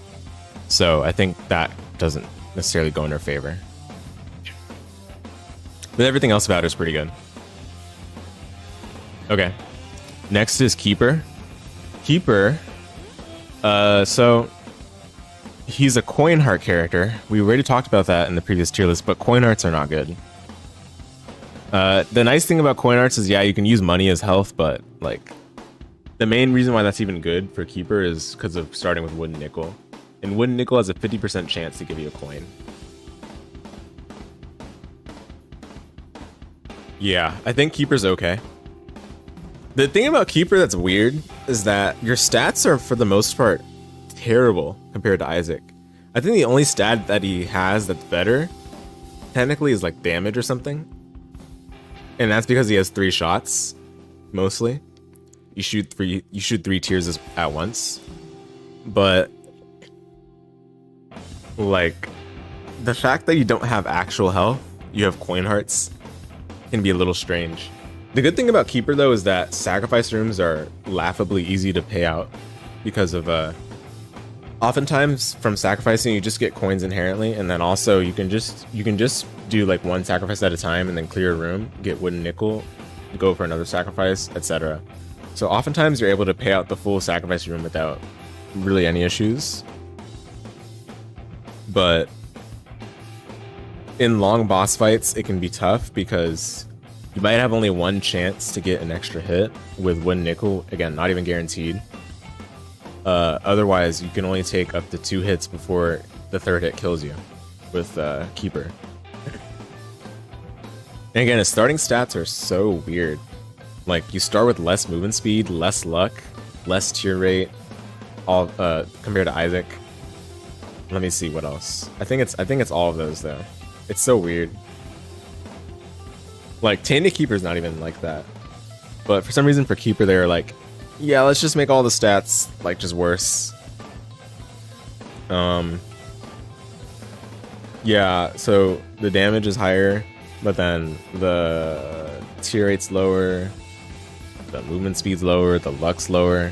So I think that doesn't necessarily go in her favor. But everything else about her is pretty good. Okay. Next is Keeper. Keeper, so he's a coin heart character. We already talked about that in the previous tier list, but coin hearts are not good. The nice thing about coin hearts is, yeah, you can use money as health, but like the main reason why that's even good for Keeper is because of starting with wooden nickel. And wooden nickel has a 50% chance to give you a coin. Yeah, I think Keeper's okay. The thing about Keeper that's weird is that your stats are, for the most part, terrible compared to Isaac. I think the only stat that he has that's better, technically, is like damage or something. And that's because he has 3 shots, mostly. You shoot 3 tiers at once. But like, the fact that you don't have actual health, you have coin hearts, can be a little strange. The good thing about Keeper though is that sacrifice rooms are laughably easy to pay out because of oftentimes from sacrificing you just get coins inherently, and then also you can just do like 1 sacrifice at a time and then clear a room, get wooden nickel, go for another sacrifice, etc. So oftentimes you're able to pay out the full sacrifice room without really any issues. But in long boss fights it can be tough because you might have only 1 chance to get an extra hit with wooden nickel. Again, not even guaranteed. Otherwise, you can only take up to 2 hits before the 3rd hit kills you with Keeper. And again, his starting stats are so weird. Like, you start with less movement speed, less luck, less tier rate, all compared to Isaac. Let me see what else. I think it's all of those though. It's so weird. Like, Tainted Keeper's not even like that. But for some reason for Keeper, they're like, yeah, let's just make all the stats, like, just worse. Yeah, so the damage is higher, but then the tier rate's lower, the movement speed's lower, the luck's lower.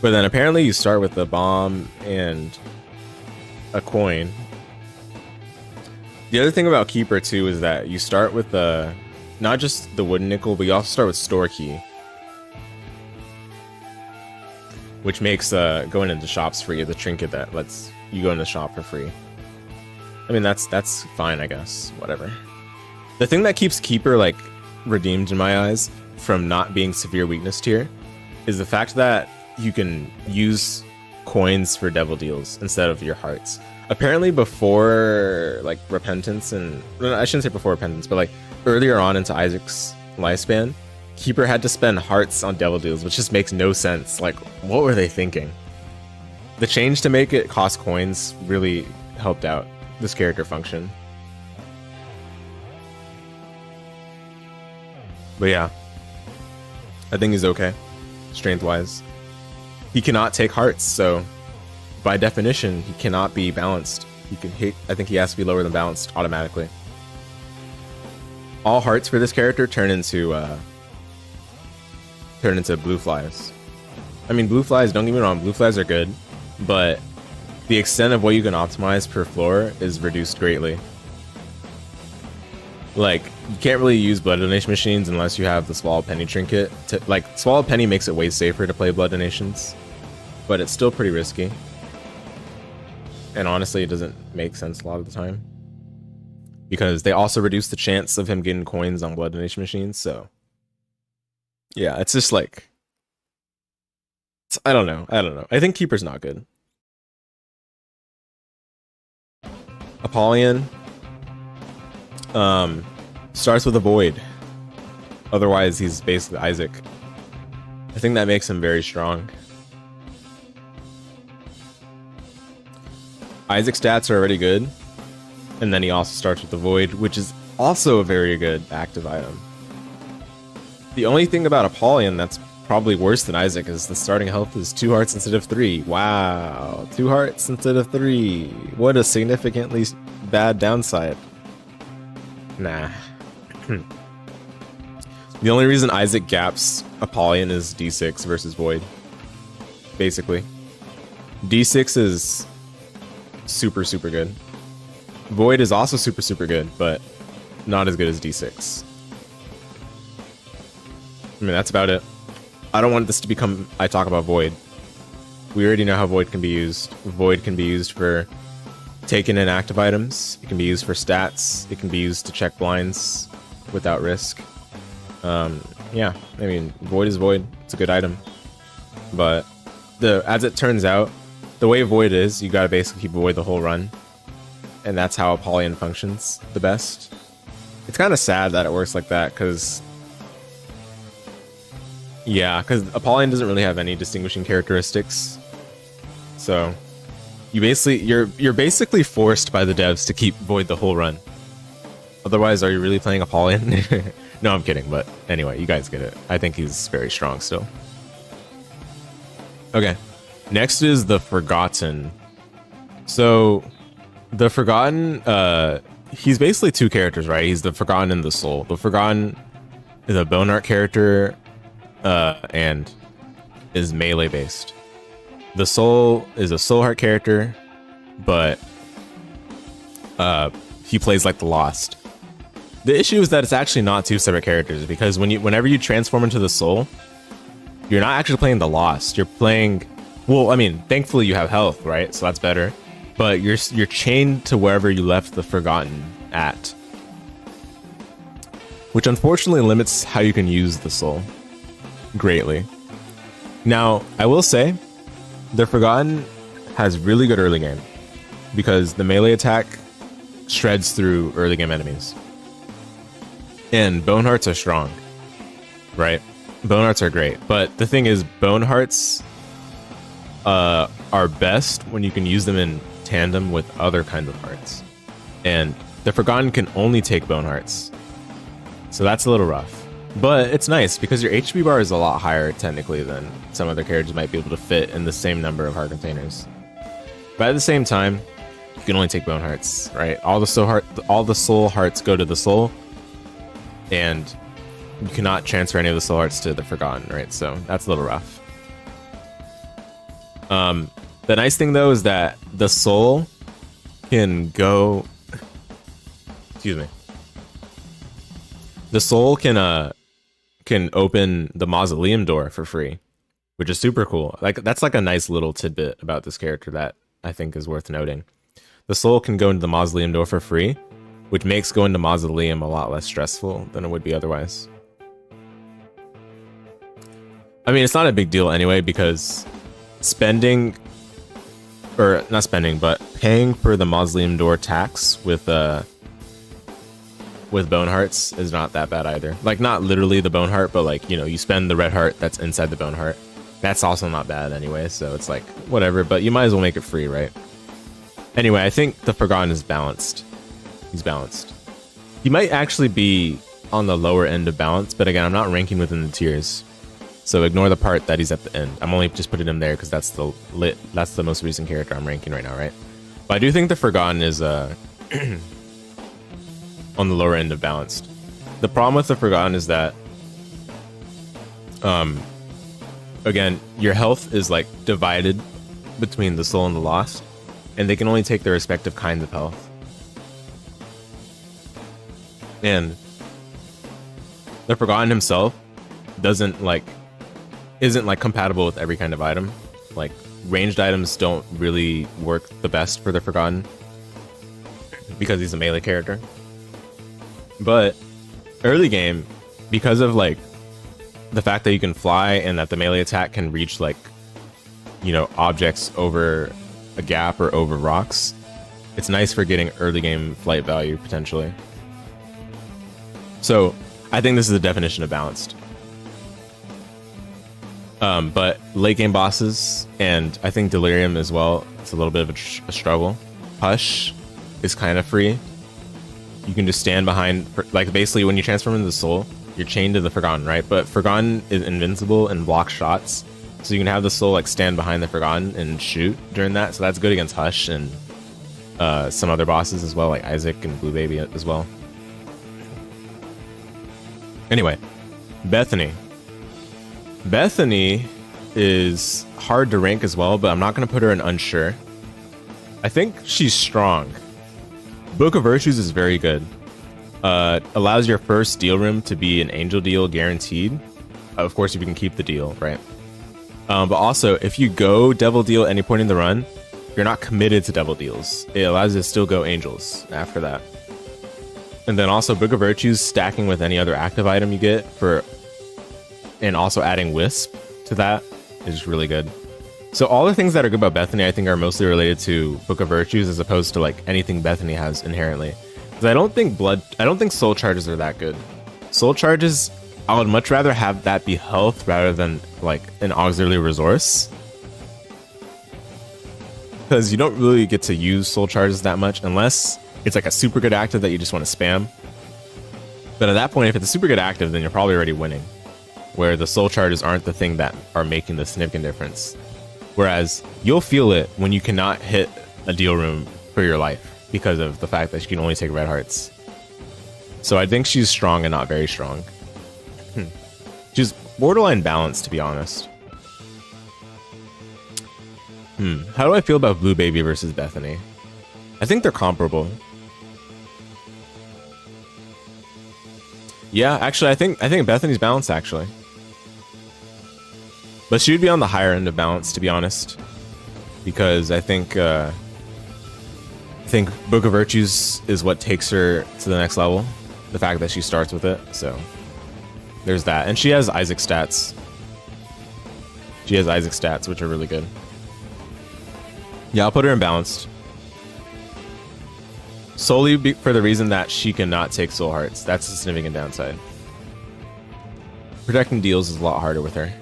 But then apparently you start with the bomb and a coin. The other thing about Keeper too is that you start with the, not just the wooden nickel, but you also start with store key, which makes going into shops free the trinket that lets you go into the shop for free. I mean, that's fine, I guess. Whatever. The thing that keeps Keeper like redeemed in my eyes from not being severe weakness tier is the fact that you can use coins for devil deals instead of your hearts. Apparently before like Repentance, and I shouldn't say before Repentance, but like earlier on into Isaac's lifespan, Keeper had to spend hearts on devil deals, which just makes no sense. Like, what were they thinking? The change to make it cost coins really helped out this character function. But yeah, I think he's okay, strength wise. He cannot take hearts, so by definition, he cannot be balanced. He can hit. I think he has to be lower than balanced automatically. All hearts for this character turn into blue flies. I mean, blue flies, don't get me wrong, blue flies are good, but the extent of what you can optimize per floor is reduced greatly. Like, you can't really use blood donation machines unless you have the Swallow Penny trinket. Like, Swallow Penny makes it way safer to play blood donations, but it's still pretty risky. And honestly, it doesn't make sense a lot of the time, because they also reduce the chance of him getting coins on blood donation machines. So yeah, it's just like, I don't know. I think Keeper's not good. Apollyon starts with a void. Otherwise, he's basically Isaac. I think that makes him very strong. Isaac's stats are already good, and then he also starts with the void, which is also a very good active item. The only thing about Apollyon that's probably worse than Isaac, is the starting health is 2 hearts instead of 3. Wow, 2 hearts instead of 3. What a significantly bad downside. Nah. The only reason Isaac gaps Apollyon is D6 versus Void. Basically. D6 is super, super good. Void is also super, super good, but not as good as D6. I mean, that's about it. I don't want this to become I talk about Void. We already know how Void can be used. Void can be used for taking in active items. It can be used for stats. It can be used to check blinds without risk. Yeah, I mean, Void is Void. It's a good item. But as it turns out, the way Void is, you gotta basically keep Void the whole run. And that's how Apollyon functions the best. It's kind of sad that it works like that, because... Yeah, because Apollyon doesn't really have any distinguishing characteristics. So, you're basically forced by the devs to keep Void the whole run. Otherwise, are you really playing Apollyon? No, I'm kidding, but anyway, you guys get it. I think he's very strong still. Okay, next is the Forgotten. So, the Forgotten, he's basically 2 characters, right? He's the Forgotten and the Soul. The Forgotten is a Boneheart character, and is melee based. The Soul is a Soul Heart character, but he plays like the Lost. The issue is that it's actually not 2 separate characters, because whenever you transform into the Soul, you're not actually playing the Lost. You're playing, well, I mean, thankfully you have health, right? So that's better. But you're chained to wherever you left the Forgotten at, which unfortunately limits how you can use the Soul greatly. Now, I will say, the Forgotten has really good early game, because the melee attack shreds through early game enemies. And Bone Hearts are strong, right? Bone Hearts are great, but the thing is, Bone Hearts are best when you can use them in tandem with other kinds of hearts. And the Forgotten can only take Bone Hearts. So that's a little rough. But it's nice, because your HP bar is a lot higher, technically, than some other characters might be able to fit in the same number of heart containers. But at the same time, you can only take Bone Hearts, right? All the soul hearts go to the Soul, and you cannot transfer any of the Soul Hearts to the Forgotten, right? So that's a little rough. The nice thing, though, is that the Soul can go... Excuse me. The Soul can open the Mausoleum door for free, which is super cool. Like, that's like a nice little tidbit about this character that I think is worth noting. The Soul can go into the Mausoleum door for free, which makes going to Mausoleum a lot less stressful than it would be otherwise. I mean, it's not a big deal anyway, because spending, or not spending, but paying for the Mausoleum door tax with Bone Hearts is not that bad either. Like, not literally the Bone Heart, but like, you know, you spend the red heart that's inside the Bone Heart. That's also not bad anyway, so it's like, whatever, but you might as well make it free, right? Anyway, I think the Forgotten is balanced. He's balanced. He might actually be on the lower end of balance, but again, I'm not ranking within the tiers. So ignore the part that he's at the end. I'm only just putting him there because that's the most recent character I'm ranking right now, right? But I do think the Forgotten is on the lower end of balanced. The problem with the Forgotten is that again, your health is like divided between the Soul and the Lost, and they can only take their respective kinds of health. And the Forgotten himself isn't like compatible with every kind of item. Like, ranged items don't really work the best for the Forgotten because he's a melee character. But early game, because of like the fact that you can fly and that the melee attack can reach like, you know, objects over a gap or over rocks, it's nice for getting early game flight value potentially. So I think this is the definition of balanced. But late game bosses, and I think Delirium as well, it's a little bit of a struggle. Hush is kind of free. You can just stand behind, like basically when you transform into the Soul, you're chained to the Forgotten, right? But Forgotten is invincible and blocks shots, so you can have the soul like stand behind the Forgotten and shoot during that. So that's good against Hush and some other bosses as well, like Isaac and Blue Baby as well. Anyway, Bethany. Bethany is hard to rank as well, but I'm not going to put her in unsure. I think she's strong. Book of Virtues is very good. Allows your first deal room to be an angel deal guaranteed. Of course, if you can keep the deal, right? But also, if you go devil deal at any point in the run, you're not committed to devil deals. It allows you to still go angels after that. And then also Book of Virtues stacking with any other active item you get and also adding Wisp to that is really good. So all the things that are good about Bethany, I think, are mostly related to Book of Virtues as opposed to like anything Bethany has inherently. Because I don't think soul charges are that good. Soul charges, I would much rather have that be health rather than like an auxiliary resource. Because you don't really get to use soul charges that much unless it's like a super good active that you just want to spam. But at that point, if it's a super good active, then you're probably already winning. Where the soul charges aren't the thing that are making the significant difference. Whereas you'll feel it when you cannot hit a deal room for your life because of the fact that you can only take red hearts. So I think she's strong and not very strong. She's borderline balanced, to be honest. How do I feel about Blue Baby versus Bethany? I think they're comparable. Yeah, actually, I think Bethany's balanced, actually. But she would be on the higher end of balance, to be honest. Because I think Book of Virtues is what takes her to the next level. The fact that she starts with it, so there's that. And she has Isaac stats. She has Isaac stats, which are really good. Yeah, I'll put her in balanced. Solely for the reason that she cannot take soul hearts. That's a significant downside. Protecting deals is a lot harder with her.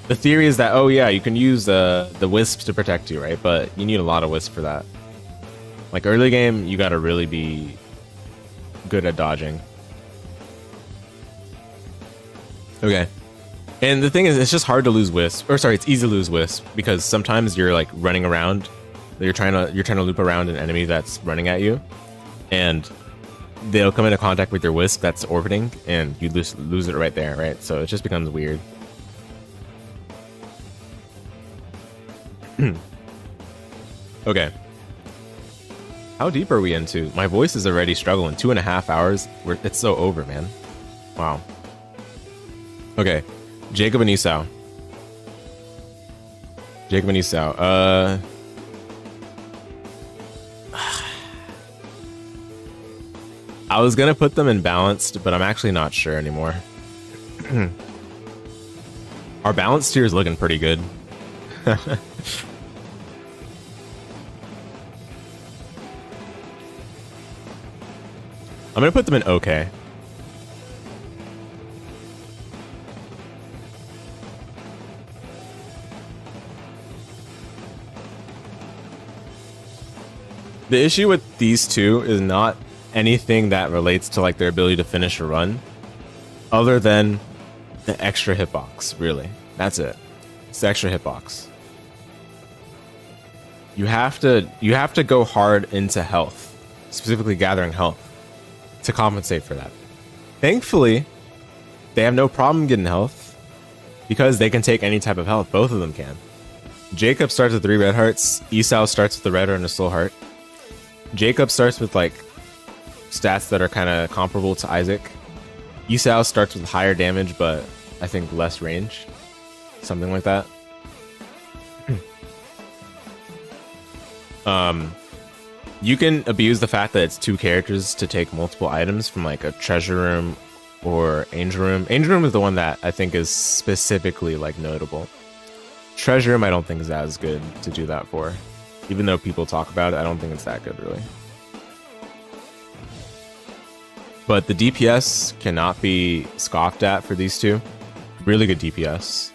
The theory is that, oh yeah, you can use the wisps to protect you, right? But you need a lot of wisp for that. Like early game, you gotta really be good at dodging. Okay. And the thing is, it's just hard to lose wisp. Or sorry, it's easy to lose wisp because sometimes you're like running around. You're trying to loop around an enemy that's running at you, and they'll come into contact with your wisp that's orbiting, and you lose it right there, right? So it just becomes weird. Okay. How deep are we into? My voice is already struggling. 2.5 hours. It's so over, man. Wow. Okay. Jacob and Esau. Jacob and Esau. I was gonna put them in balanced, but I'm actually not sure anymore. Our balanced tier is looking pretty good. I'm gonna put them in okay. The issue with these two is not anything that relates to like their ability to finish a run, other than the extra hitbox. Really, that's it. It's the extra hitbox. You have to go hard into health, specifically gathering health, to compensate for that. Thankfully, they have no problem getting health because they can take any type of health. Both of them can. Jacob starts with 3 red hearts. Esau starts with a red heart and a soul heart. Jacob starts with like stats that are kind of comparable to Isaac. Esau starts with higher damage, but I think less range. Something like that. You can abuse the fact that it's 2 characters to take multiple items from like a treasure room or angel room. Angel room is the one that I think is specifically like notable. Treasure room I don't think is as good to do that for. Even though people talk about it, I don't think it's that good really. But the DPS cannot be scoffed at for these two. Really good DPS.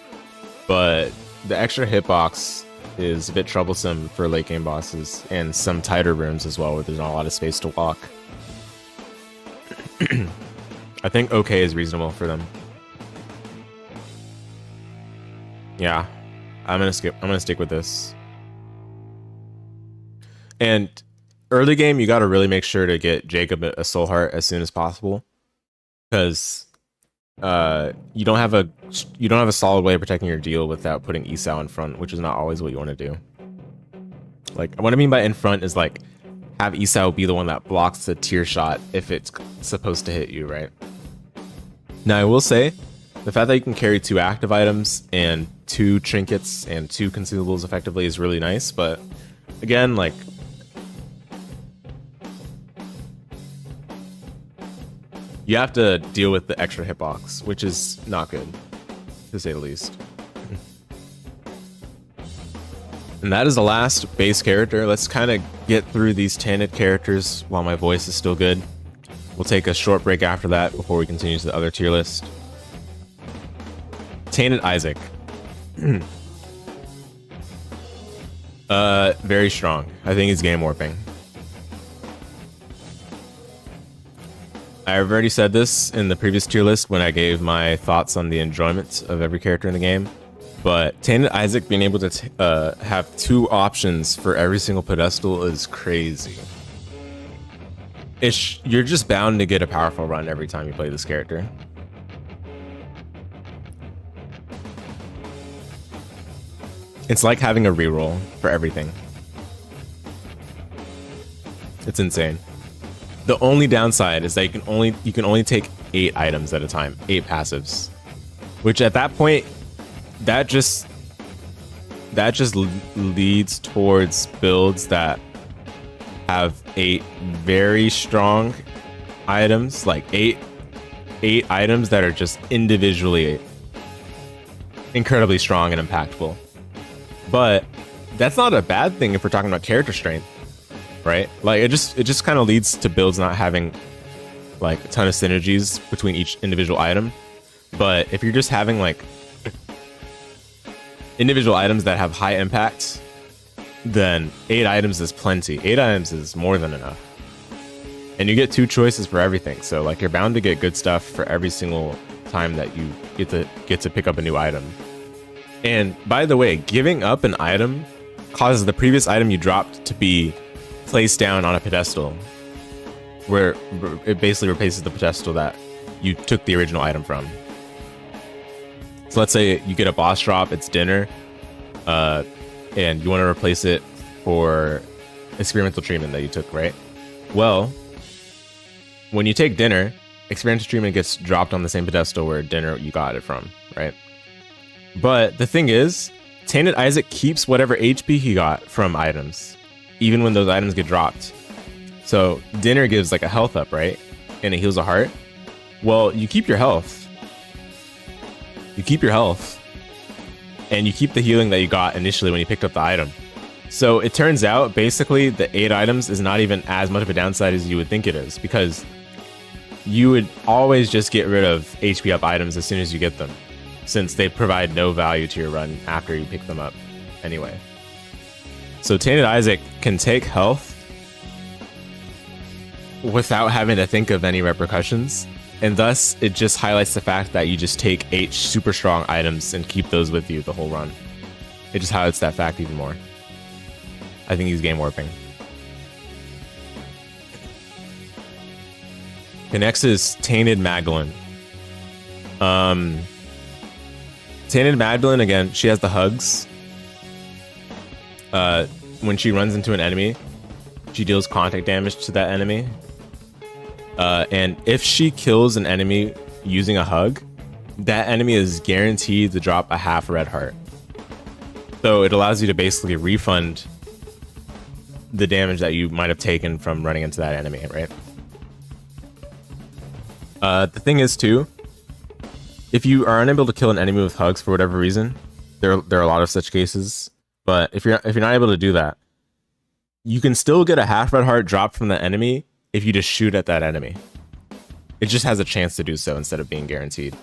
But the extra hitbox is a bit troublesome for late game bosses and some tighter rooms as well where there's not a lot of space to walk. I think okay is reasonable for them. Yeah, I'm gonna stick with this. And early game, you got to really make sure to get Jacob a soul heart as soon as possible, because you don't have a solid way of protecting your deal without putting Esau in front, which is not always what you want to do. Like, what I mean by in front is like have Esau be the one that blocks the tear shot if it's supposed to hit you, right? Now, I will say the fact that you can carry 2 active items and 2 trinkets and 2 consumables effectively is really nice, but again, like, you have to deal with the extra hitbox, which is not good, to say the least. And that is the last base character. Let's kind of get through these Tainted characters while my voice is still good. We'll take a short break after that before we continue to the other tier list. Tainted Isaac. Very strong. I think he's game warping. I've already said this in the previous tier list when I gave my thoughts on the enjoyment of every character in the game, but Tainted Isaac being able to have 2 options for every single pedestal is crazy. You're just bound to get a powerful run every time you play this character. It's like having a reroll for everything. It's insane. The only downside is that you can only take 8 items at a time, 8 passives, which at that point, that just leads towards builds that have 8 very strong items, like 8 items that are just individually incredibly strong and impactful. But that's not a bad thing if we're talking about character strength, right? Like, it just kind of leads to builds not having like a ton of synergies between each individual item. But if you're just having like individual items that have high impact, then 8 items is plenty. 8 items is more than enough. And you get 2 choices for everything. So like, you're bound to get good stuff for every single time that you get to pick up a new item. And by the way, giving up an item causes the previous item you dropped to be placed down on a pedestal, where it basically replaces the pedestal that you took the original item from. So let's say you get a boss drop, it's dinner, and you want to replace it for experimental treatment that you took, right? Well, when you take dinner, experimental treatment gets dropped on the same pedestal where dinner you got it from, right? But the thing is, Tainted Isaac keeps whatever HP he got from items, even when those items get dropped. So dinner gives like a health up, right? And it heals a heart. Well, you keep your health. You keep your health. And you keep the healing that you got initially when you picked up the item. So it turns out, basically, the 8 items is not even as much of a downside as you would think it is, because you would always just get rid of HP up items as soon as you get them, since they provide no value to your run after you pick them up anyway. So Tainted Isaac can take health without having to think of any repercussions, and thus it just highlights the fact that you just take 8 super strong items and keep those with you the whole run. It just highlights that fact even more. I think he's game warping. Okay, next is Tainted Magdalene. Tainted Magdalene, again, she has the hugs. When she runs into an enemy, she deals contact damage to that enemy. And if she kills an enemy using a hug, that enemy is guaranteed to drop a half red heart. So it allows you to basically refund the damage that you might have taken from running into that enemy, right? The thing is, too, if you are unable to kill an enemy with hugs for whatever reason, there are a lot of such cases. But if you're not able to do that, you can still get a half red heart dropped from the enemy if you just shoot at that enemy. It just has a chance to do so instead of being guaranteed.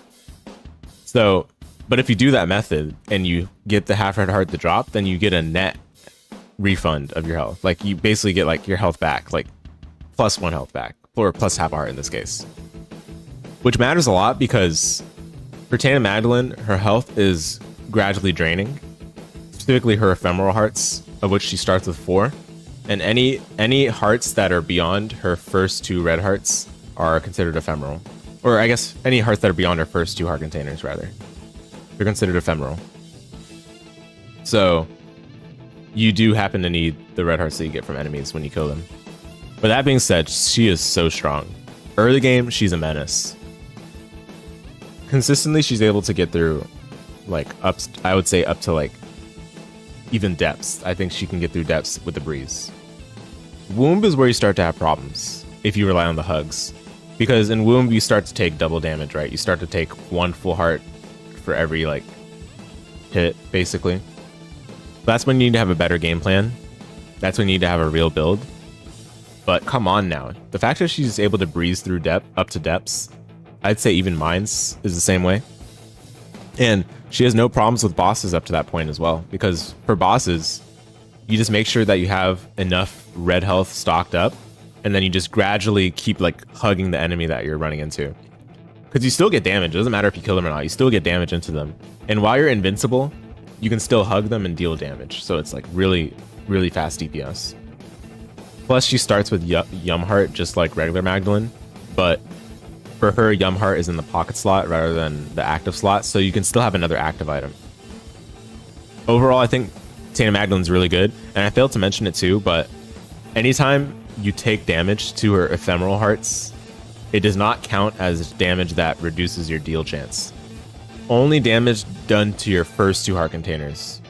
So, but if you do that method and you get the half red heart to drop, then you get a net refund of your health. Like, you basically get like your health back, like +1 health back, or plus half a heart in this case. which matters a lot because for Tainted Magdalene, her health is gradually draining, specifically her ephemeral hearts, of which she starts with 4. And any hearts that are beyond her first 2 red hearts are considered ephemeral. Or I guess any hearts that are beyond her first 2 heart containers, rather. They're considered ephemeral. So you do happen to need the red hearts that you get from enemies when you kill them. But that being said, she is so strong. Early game, she's a menace. Consistently, she's able to get through, like, I would say up to, like, even depths. I think she can get through depths with the breeze. Womb is where you start to have problems if you rely on the hugs. Because in Womb, you start to take double damage, right? You start to take 1 full heart for every, like, hit, basically. That's when you need to have a better game plan. That's when you need to have a real build. But come on now. The fact that she's able to breeze through up to depths, I'd say even Mines is the same way. And she has no problems with bosses up to that point as well. Because for bosses, you just make sure that you have enough red health stocked up. And then you just gradually keep like hugging the enemy that you're running into. Because you still get damage. It doesn't matter if you kill them or not. You still get damage into them. And while you're invincible, you can still hug them and deal damage. So it's like really, really fast DPS. Plus, she starts with Yum Heart, just like regular Magdalene. But for her, Yum Heart is in the pocket slot rather than the active slot. So you can still have another active item. Overall, I think Tainted Magdalene's really good. And I failed to mention it too, but anytime you take damage to her ephemeral hearts, it does not count as damage that reduces your deal chance. Only damage done to your first 2 heart containers.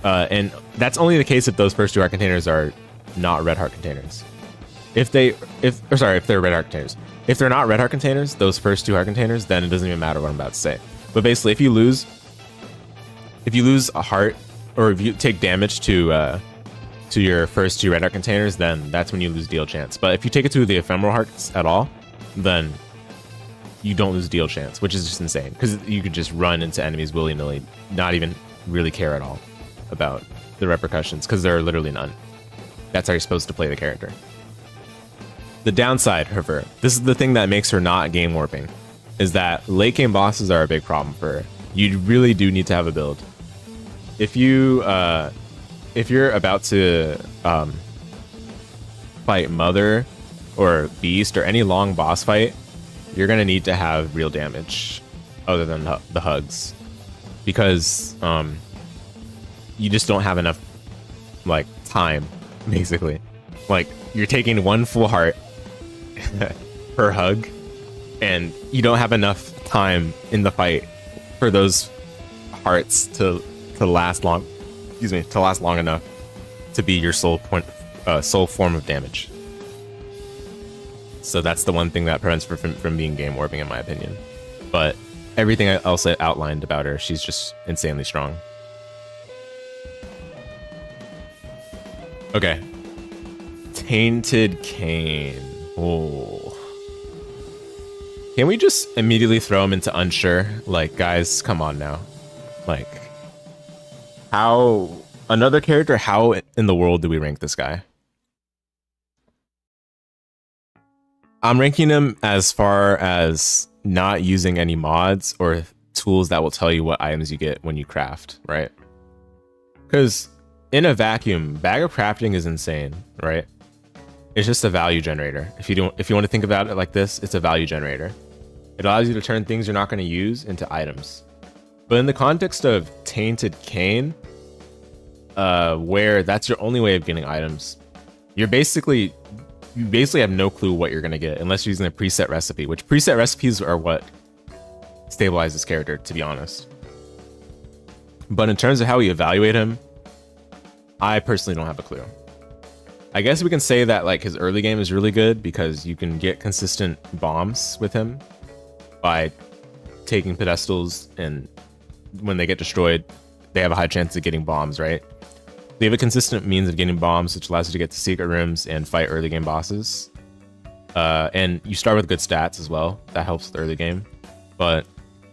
And that's only the case if those first 2 heart containers are not red heart containers. If they're red heart containers. If they're not red heart containers, those first 2 heart containers, then it doesn't even matter what I'm about to say. But basically, if you lose a heart, or if you take damage to your first 2 red heart containers, then that's when you lose deal chance. But if you take it to the ephemeral hearts at all, then you don't lose deal chance, which is just insane. Because you could just run into enemies willy-nilly, not even really care at all about the repercussions, because there are literally none. That's how you're supposed to play the character. The downside of her, this is the thing that makes her not game warping, is that late game bosses are a big problem for her. You really do need to have a build. If you're about to fight Mother or Beast or any long boss fight, you're gonna need to have real damage other than the hugs, because you just don't have enough like time, basically. Like, you're taking 1 full heart per hug, and you don't have enough time in the fight for those hearts to last long. To last long enough to be your sole form of damage. So that's the one thing that prevents her from being game warping, in my opinion. But everything else I outlined about her, she's just insanely strong. Okay. Tainted Cain. Oh. Can we just immediately throw him into unsure? Like, guys, come on now. Like, how another character, how in the world do we rank this guy? I'm ranking him as far as not using any mods or tools that will tell you what items you get when you craft, right? Because in a vacuum, Bag of Crafting is insane, right? It's just a value generator. If you want to think about it like this, it's a value generator. It allows you to turn things you're not going to use into items. But in the context of Tainted Cain, where that's your only way of getting items, you basically have no clue what you're going to get unless you're using a preset recipe, which preset recipes are what stabilize this character, to be honest. But in terms of how we evaluate him, I personally don't have a clue. I guess we can say that like his early game is really good because you can get consistent bombs with him by taking pedestals, and when they get destroyed, they have a high chance of getting bombs, right? They have a consistent means of getting bombs, which allows you to get to secret rooms and fight early game bosses. And you start with good stats as well. That helps with early game. But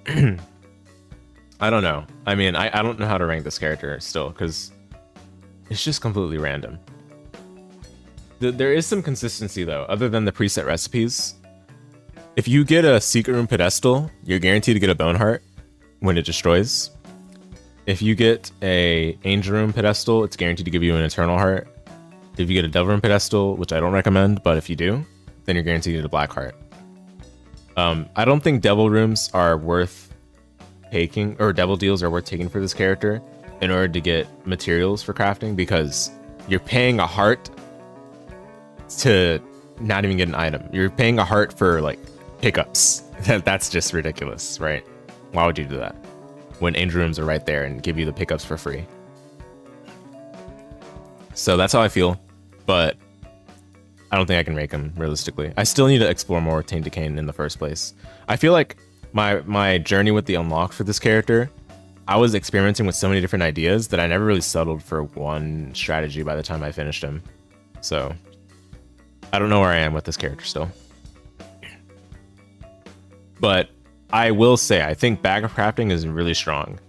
I don't know. I mean, I don't know how to rank this character still, because it's just completely random. There is some consistency though, other than the preset recipes. If you get a secret room pedestal, you're guaranteed to get a bone heart when it destroys. If you get a angel room pedestal, it's guaranteed to give you an eternal heart. If you get a devil room pedestal, which I don't recommend, but if you do, then you're guaranteed to get a black heart. I don't think devil rooms are worth taking, or devil deals are worth taking for this character in order to get materials for crafting, because you're paying a heart to not even get an item. You're paying a heart for like pickups. That's just ridiculous, right? Why would you do that when angel rooms are right there and give you the pickups for free? So that's how I feel, but I don't think I can rank him realistically. I still need to explore more Tainted Cain in the first place. I feel like my journey with the unlock for this character, I was experimenting with so many different ideas that I never really settled for one strategy by the time I finished him. So I don't know where I am with this character still. But I will say, I think Bag of Crafting is really strong.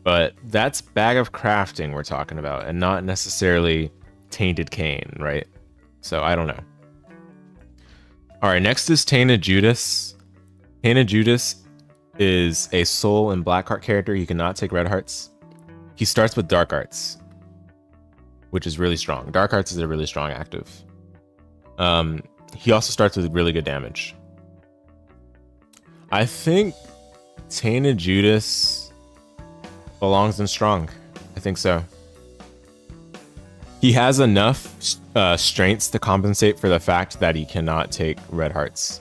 But that's Bag of Crafting we're talking about, and not necessarily Tainted Cain, right? So I don't know. All right, next is Tainted Judas. Tainted Judas is a soul and black heart character. He cannot take red hearts. He starts with dark arts, which is really strong. Dark arts is a really strong active. He also starts with really good damage. I think Tainted Judas belongs in strong. I think so. He has enough strengths to compensate for the fact that he cannot take red hearts.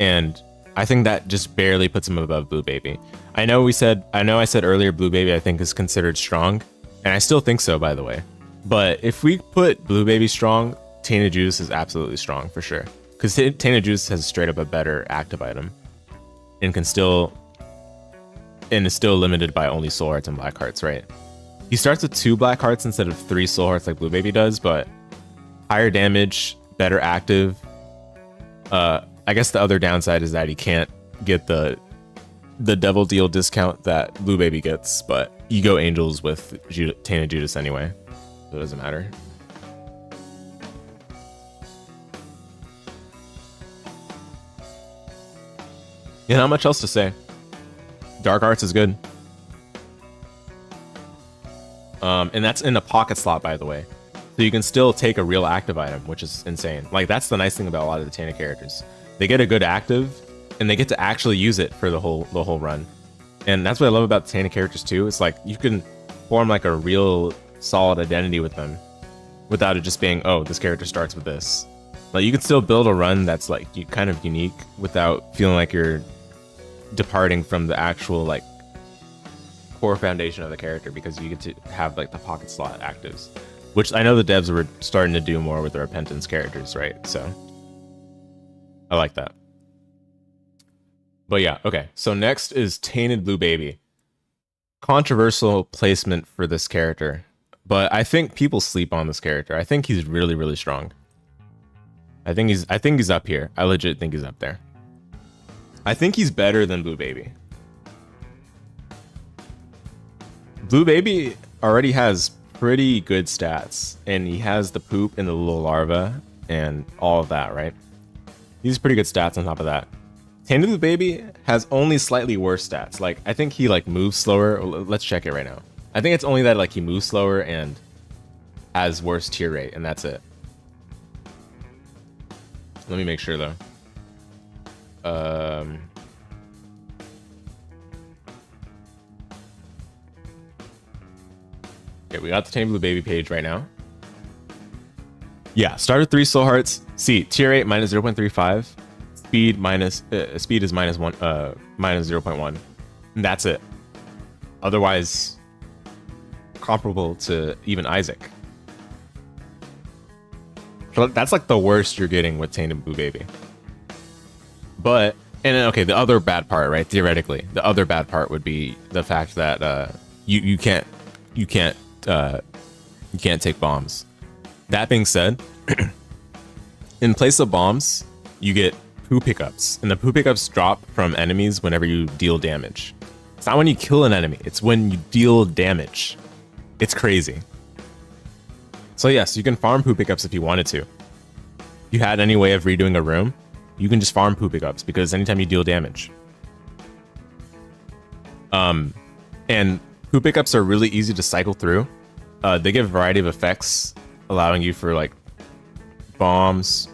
And I think that just barely puts him above Blue Baby. I know I said earlier Blue Baby I think is considered strong, and I still think so, by the way. But if we put Blue Baby strong, Tainted Judas is absolutely strong for sure. Because Tainted Judas has straight up a better active item, and is still limited by only soul hearts and black hearts, right? He starts with 2 black hearts instead of 3 soul hearts like Blue Baby does, but higher damage, better active. I guess the other downside is that he can't get the devil deal discount that Blue Baby gets, but you go angels with Tainted Judas anyway, so it doesn't matter. Yeah, not much else to say. Dark Arts is good. And that's in a pocket slot, by the way. So you can still take a real active item, which is insane. Like, that's the nice thing about a lot of the Tainted characters. They get a good active, and they get to actually use it for the whole run. And that's what I love about the Tainted characters too. It's like you can form like a real solid identity with them without it just being, oh, this character starts with this. Like, you can still build a run that's like kind of unique without feeling like you're departing from the actual like core foundation of the character, because you get to have like the pocket slot actives, which I know the devs were starting to do more with the Repentance characters, right? So I like that. But yeah, okay. So next is Tainted Blue Baby. Controversial placement for this character, but I think people sleep on this character. I think he's really, really strong. I think he's up here. I legit think he's up there. I think he's better than Blue Baby. Blue Baby already has pretty good stats, and he has the poop and the little larva and all of that, right? He's pretty good stats on top of that. Tainted Blue Baby has only slightly worse stats. Like, I think he like moves slower. Let's check it right now. I think it's only that like he moves slower and has worse tier rate, and that's it. Let me make sure though. Okay, we got the Tainted Blue Baby page right now. Yeah, start with 3 soul hearts. See, tier 8 minus 0.35. Speed is minus 0.1. And that's it. Otherwise, comparable to even Isaac. So that's like the worst you're getting with Tainted Blue Baby. But, and then, okay, the other bad part, right? Theoretically, the other bad part would be the fact that you can't take bombs. That being said, in place of bombs, you get poo pickups, and the poo pickups drop from enemies whenever you deal damage. It's not when you kill an enemy, it's when you deal damage. It's crazy. So yes, you can farm poo pickups if you wanted to. If you had any way of redoing a room, you can just farm poo pickups because anytime you deal damage. And poo pickups are really easy to cycle through. They give a variety of effects, allowing you for like bombs,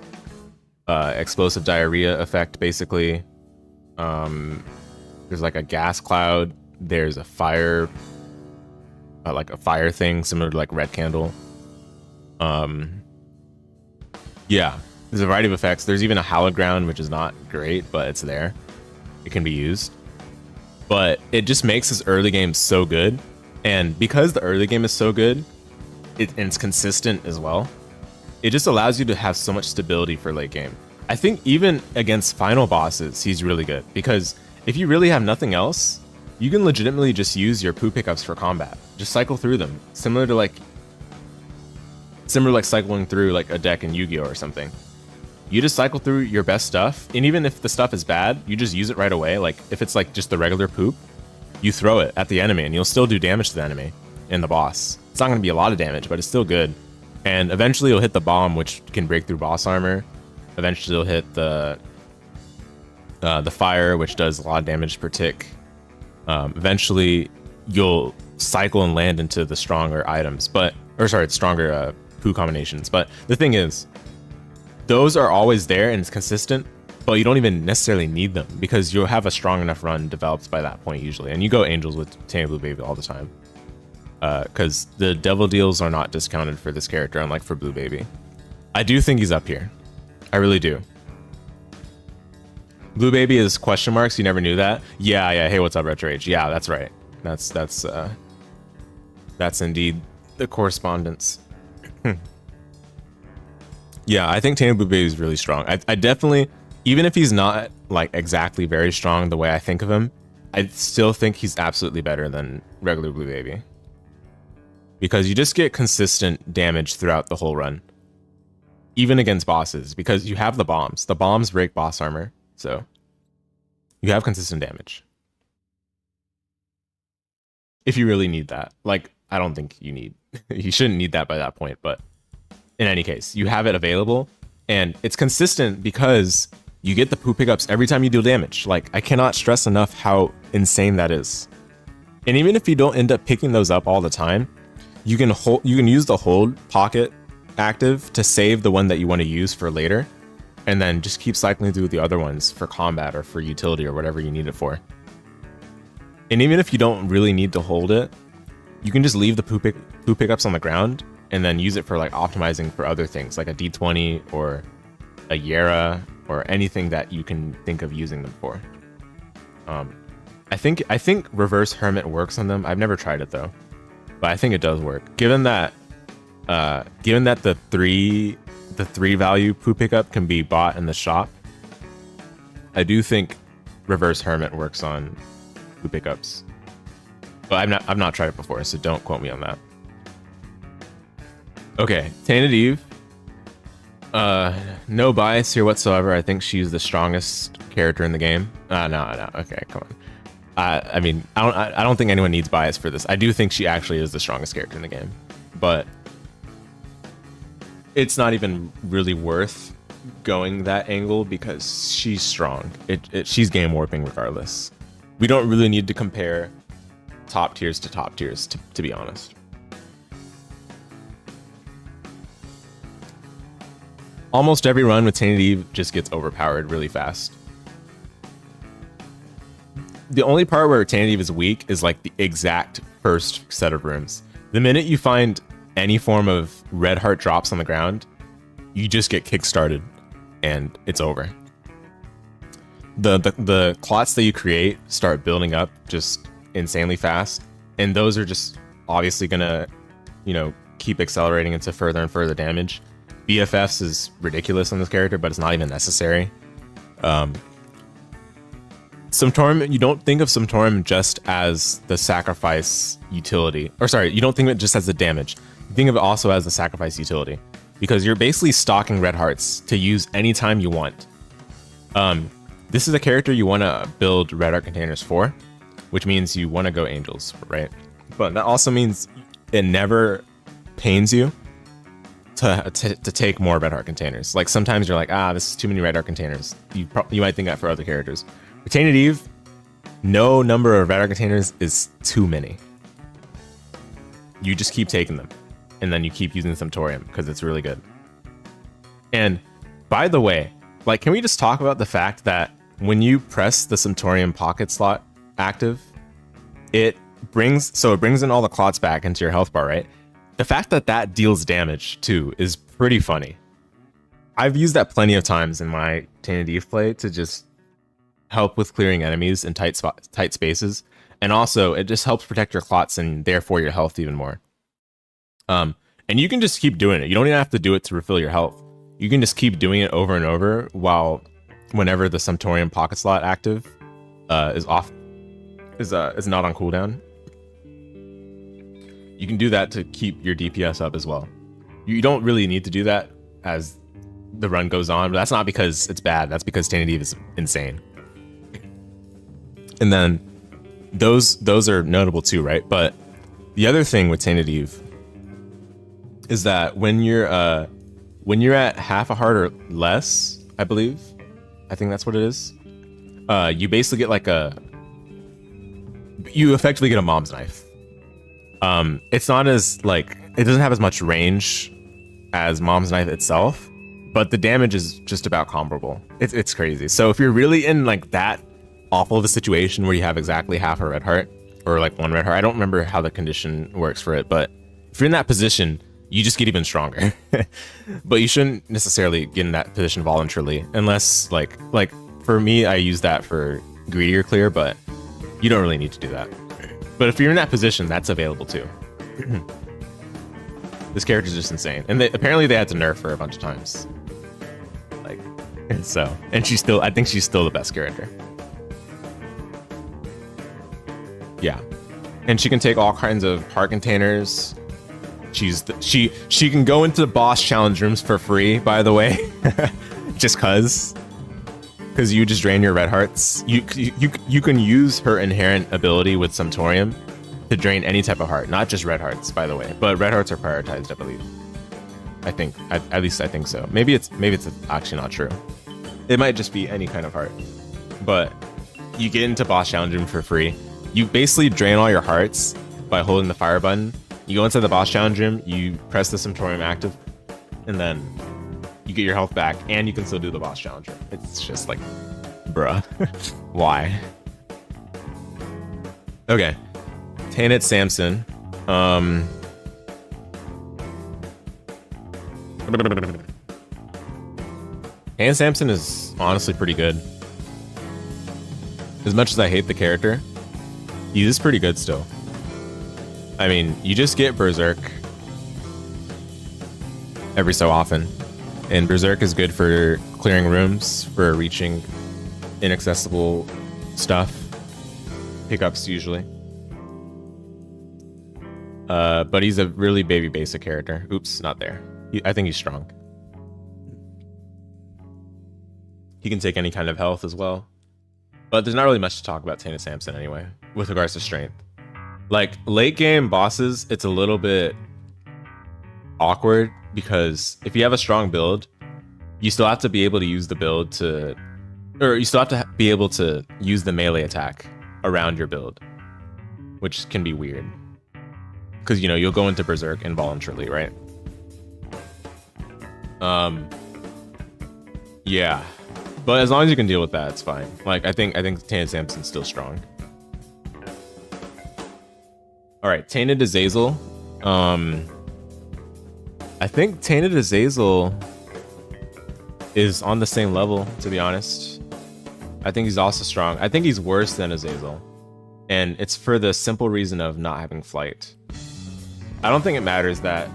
explosive diarrhea effect, basically. There's like a gas cloud. There's a fire, like a fire thing similar to like red candle. Yeah, there's a variety of effects. There's even a hallowed ground, which is not great, but it's there. It can be used. But it just makes this early game so good. And because the early game is so good, and it's consistent as well, it just allows you to have so much stability for late game. I think even against final bosses, he's really good. Because if you really have nothing else, you can legitimately just use your poo pickups for combat. Just cycle through them. Similar to like cycling through like a deck in Yu-Gi-Oh! Or something. You just cycle through your best stuff, and even if the stuff is bad, you just use it right away. Like, if it's like just the regular poop, you throw it at the enemy, and you'll still do damage to the enemy and the boss. It's not going to be a lot of damage, but it's still good. And eventually you'll hit the bomb, which can break through boss armor. Eventually you'll hit the fire, which does a lot of damage per tick. Eventually you'll cycle and land into the stronger items, stronger poo combinations. But the thing is, those are always there and it's consistent, but you don't even necessarily need them because you'll have a strong enough run developed by that point usually. And you go angels with Tainted Blue Baby all the time. Because the devil deals are not discounted for this character, unlike for Blue Baby. I do think he's up here. I really do. Blue Baby is question marks. You never knew that? Yeah. Hey, what's up, Retro Age? Yeah, that's right. That's indeed the correspondence. Yeah, I think Tainted Blue Baby is really strong. I definitely, even if he's not like exactly very strong the way I think of him, I still think he's absolutely better than regular Blue Baby. Because you just get consistent damage throughout the whole run. Even against bosses, because you have the bombs. The bombs break boss armor, so you have consistent damage. If you really need that. Like, I don't think you shouldn't need that by that point, but in any case, you have it available, and it's consistent because you get the poo pickups every time you deal damage. Like, I cannot stress enough how insane that is. And even if you don't end up picking those up all the time, you can use the hold pocket active to save the one that you want to use for later, and then just keep cycling through the other ones for combat or for utility or whatever you need it for. And even if you don't really need to hold it, you can just leave the poo pickups on the ground and then use it for like optimizing for other things like a D20 or a Yera or anything that you can think of using them for. I think Reverse Hermit works on them. I've never tried it though, but I think it does work. Given that the three value poo pickup can be bought in the shop, I do think Reverse Hermit works on poo pickups. But I've not tried it before, so don't quote me on that. Okay, Tainted Eve. No bias here whatsoever. I think she's the strongest character in the game. No. Okay, come on. I mean, I don't think anyone needs bias for this. I do think she actually is the strongest character in the game, but it's not even really worth going that angle because she's strong. She's game warping regardless. We don't really need to compare top tiers to top tiers, to be honest. Almost every run with Tainted Eve just gets overpowered really fast. The only part where Tainted Eve is weak is like the exact first set of rooms. The minute you find any form of red heart drops on the ground, you just get kickstarted and it's over. The clots that you create start building up just insanely fast, and those are just obviously gonna, keep accelerating into further and further damage. BFFs is ridiculous on this character, but it's not even necessary. Sumptorum, you don't think of Sumptorum just as the sacrifice utility. Or sorry, you don't think of it just as the damage. You think of it also as the sacrifice utility. Because you're basically stocking red hearts to use anytime you want. This is a character you want to build red heart containers for, which means you want to go angels, right? But that also means it never pains you to take more red heart containers. Like sometimes you're like, this is too many red heart containers. You might think that for other characters. For Tainted Eve, no number of red heart containers is too many. You just keep taking them, and then you keep using Sumptorium because it's really good. And by the way, like, can we just talk about the fact that when you press the Sumptorium pocket slot active, it brings in all the clots back into your health bar, right? The fact that that deals damage too is pretty funny. I've used that plenty of times in my Tainted Eve play to just help with clearing enemies in tight spaces, and also it just helps protect your clots and therefore your health even more. And you can just keep doing it. You don't even have to do it to refill your health. You can just keep doing it over and over whenever the Sumptorium pocket slot active is not on cooldown. You can do that to keep your DPS up as well. You don't really need to do that as the run goes on, but that's not because it's bad. That's because Tainted Eve is insane. And then those are notable too, right? But the other thing with Tainted Eve is that when you're at half a heart or less, I think that's what it is. You basically get you effectively get a mom's knife. It's not as it doesn't have as much range as mom's knife itself, but the damage is just about comparable. It's crazy. So if you're really in that awful of a situation where you have exactly half a red heart or one red heart, I don't remember how the condition works for it, but if you're in that position, you just get even stronger. But you shouldn't necessarily get in that position voluntarily, unless like for me, I use that for greedier clear, but you don't really need to do that. But if you're in that position, that's available too. This character's just insane, and apparently they had to nerf her a bunch of times. And she's still, I think she's still the best character. Yeah, and she can take all kinds of heart containers. She can go into the boss challenge rooms for free, by the way, just cause you just drain your red hearts. You can use her inherent ability with Sumptorium to drain any type of heart, not just red hearts, by the way. But red hearts are prioritized, I believe. I think, at least I think so. Maybe it's actually not true. It might just be any kind of heart. But you get into boss challenge room for free. You basically drain all your hearts by holding the fire button. You go inside the boss challenge room, you press the Sumptorium active, and then you get your health back, and you can still do the boss challenge room. It's just bruh. Why? Okay. Tainted Samson. Tainted Samson is honestly pretty good. As much as I hate the character, he is pretty good still. I mean, you just get Berserk every so often. And Berserk is good for clearing rooms, for reaching inaccessible stuff. Pickups, usually. But he's a really baby basic character. Oops, not there. I think he's strong. He can take any kind of health as well. But there's not really much to talk about Tainted Samson anyway, with regards to strength. Late game bosses, it's a little bit awkward, because if you have a strong build, you still have to be able to use the build you still have to be able to use the melee attack around your build, which can be weird. Because, you'll go into Berserk involuntarily, right? Yeah. But as long as you can deal with that, it's fine. I think Tainted Samson's still strong. Alright, Tainted Azazel. I think Tainted Azazel is on the same level, to be honest. I think he's also strong. I think he's worse than Azazel. And it's for the simple reason of not having flight. I don't think it matters that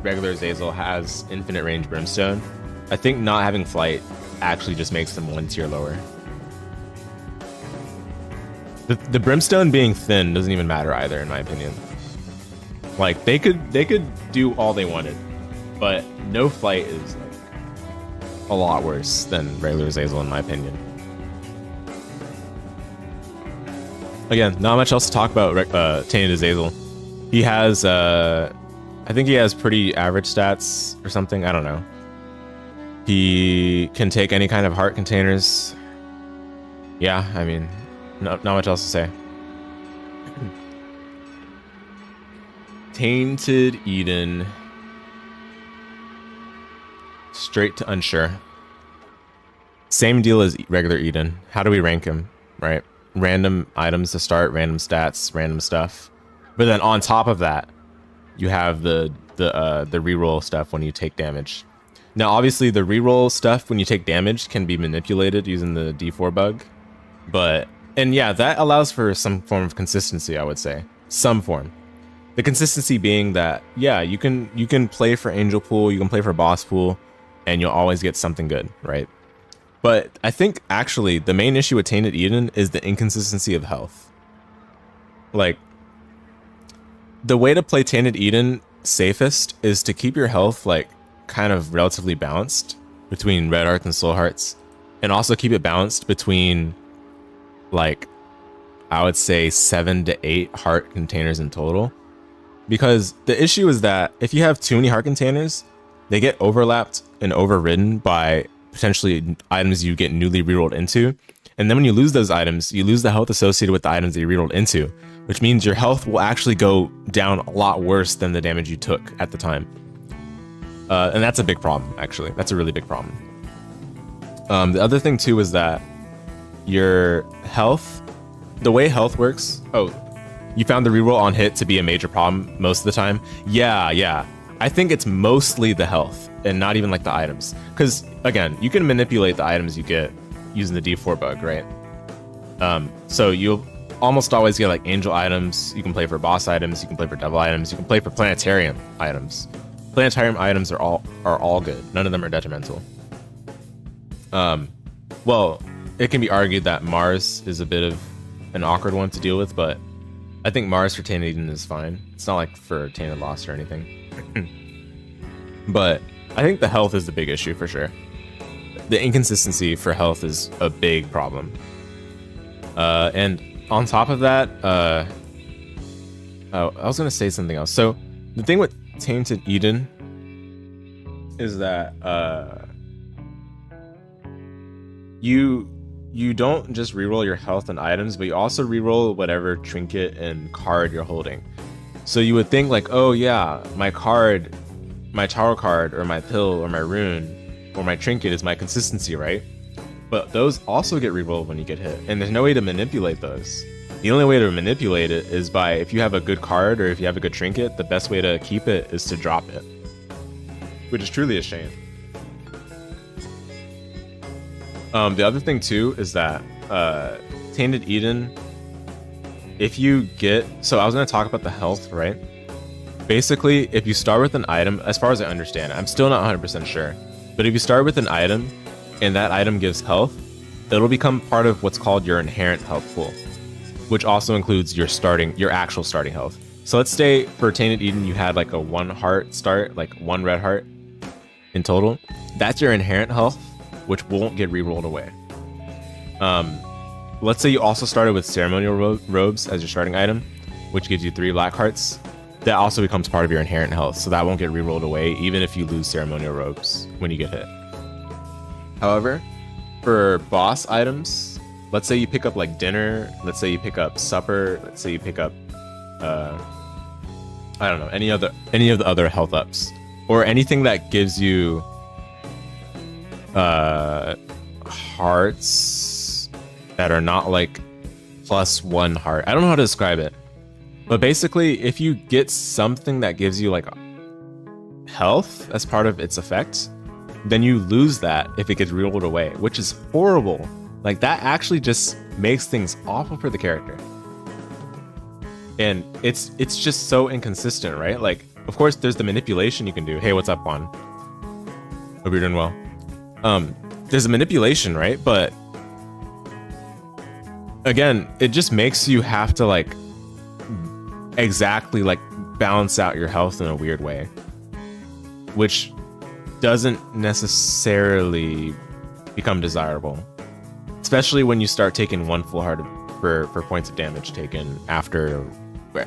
regular Azazel has infinite range Brimstone. I think not having flight actually just makes them one tier lower. The Brimstone being thin doesn't even matter either, in my opinion. They could do all they wanted, but no flight is a lot worse than regular Azazel, in my opinion. Again, not much else to talk about Tainted Azazel. He has I think he has pretty average stats or something. I don't know. He can take any kind of heart containers. Yeah, I mean, not much else to say. Tainted Eden. Straight to unsure. Same deal as regular Eden. How do we rank him, right? Random items to start, random stats, random stuff. But then on top of that, you have the reroll stuff when you take damage. Now, obviously, the reroll stuff when you take damage can be manipulated using the D4 bug. And yeah, that allows for some form of consistency, I would say. Some form. The consistency being that, yeah, you can play for Angel Pool, you can play for Boss Pool, and you'll always get something good, right? But I think, actually, the main issue with Tainted Eden is the inconsistency of health. Like, the way to play Tainted Eden safest is to keep your health, like, kind of relatively balanced between red hearts and soul hearts, and also keep it balanced between, like, I would say 7 to 8 heart containers in total. Because the issue is that if you have too many heart containers, they get overlapped and overridden by potentially items you get newly rerolled into. And then when you lose those items, you lose the health associated with the items that you rerolled into, which means your health will actually go down a lot worse than the damage you took at the time. And that's a big problem, actually. That's a really big problem. The other thing, too, is that your health, the way health works... Oh, you found the reroll on hit to be a major problem most of the time? Yeah. I think it's mostly the health and not even like the items. Because, again, you can manipulate the items you get using the D4 bug, right? So you'll almost always get like angel items. You can play for boss items. You can play for devil items. You can play for planetarium items. Planetarium items are all good. None of them are detrimental. Well, it can be argued that Mars is a bit of an awkward one to deal with, but I think Mars for Tainted Eden is fine. It's not like for Tainted Lost or anything. But I think the health is the big issue for sure. The inconsistency for health is a big problem. And on top of that, I was going to say something else. So the thing with Tainted Eden is that you don't just reroll your health and items, but you also reroll whatever trinket and card you're holding. So you would think like, oh yeah, my card, my tarot card, or my pill, or my rune, or my trinket is my consistency, right? But those also get rerolled when you get hit, and there's no way to manipulate those. The only way to manipulate it is by, if you have a good card or if you have a good trinket, the best way to keep it is to drop it, which is truly a shame. The other thing too is that Tainted Eden, if you get... So I was going to talk about the health, right? Basically, if you start with an item, as far as I understand, I'm still not 100% sure, but if you start with an item and that item gives health, it'll become part of what's called your inherent health pool, which also includes your actual starting health. So let's say for Tainted Eden, you had like a 1 heart start, like 1 red heart in total. That's your inherent health, which won't get rerolled away. Let's say you also started with ceremonial robes as your starting item, which gives you 3 black hearts. That also becomes part of your inherent health, so that won't get rerolled away even if you lose ceremonial robes when you get hit. However, for boss items, let's say you pick up like dinner, let's say you pick up supper, let's say you pick up I don't know, any of the other health ups, or anything that gives you hearts that are not like +1 heart. I don't know how to describe it, but basically if you get something that gives you like health as part of its effect, then you lose that if it gets rerolled away, which is horrible. Like, that actually just makes things awful for the character. And it's just so inconsistent, right? Like, of course, there's the manipulation you can do. Hey, what's up, Juan? Hope you're doing well. There's a manipulation, right? But again, it just makes you have to like exactly like balance out your health in a weird way, which doesn't necessarily become desirable, especially when you start taking 1 full heart for points of damage taken after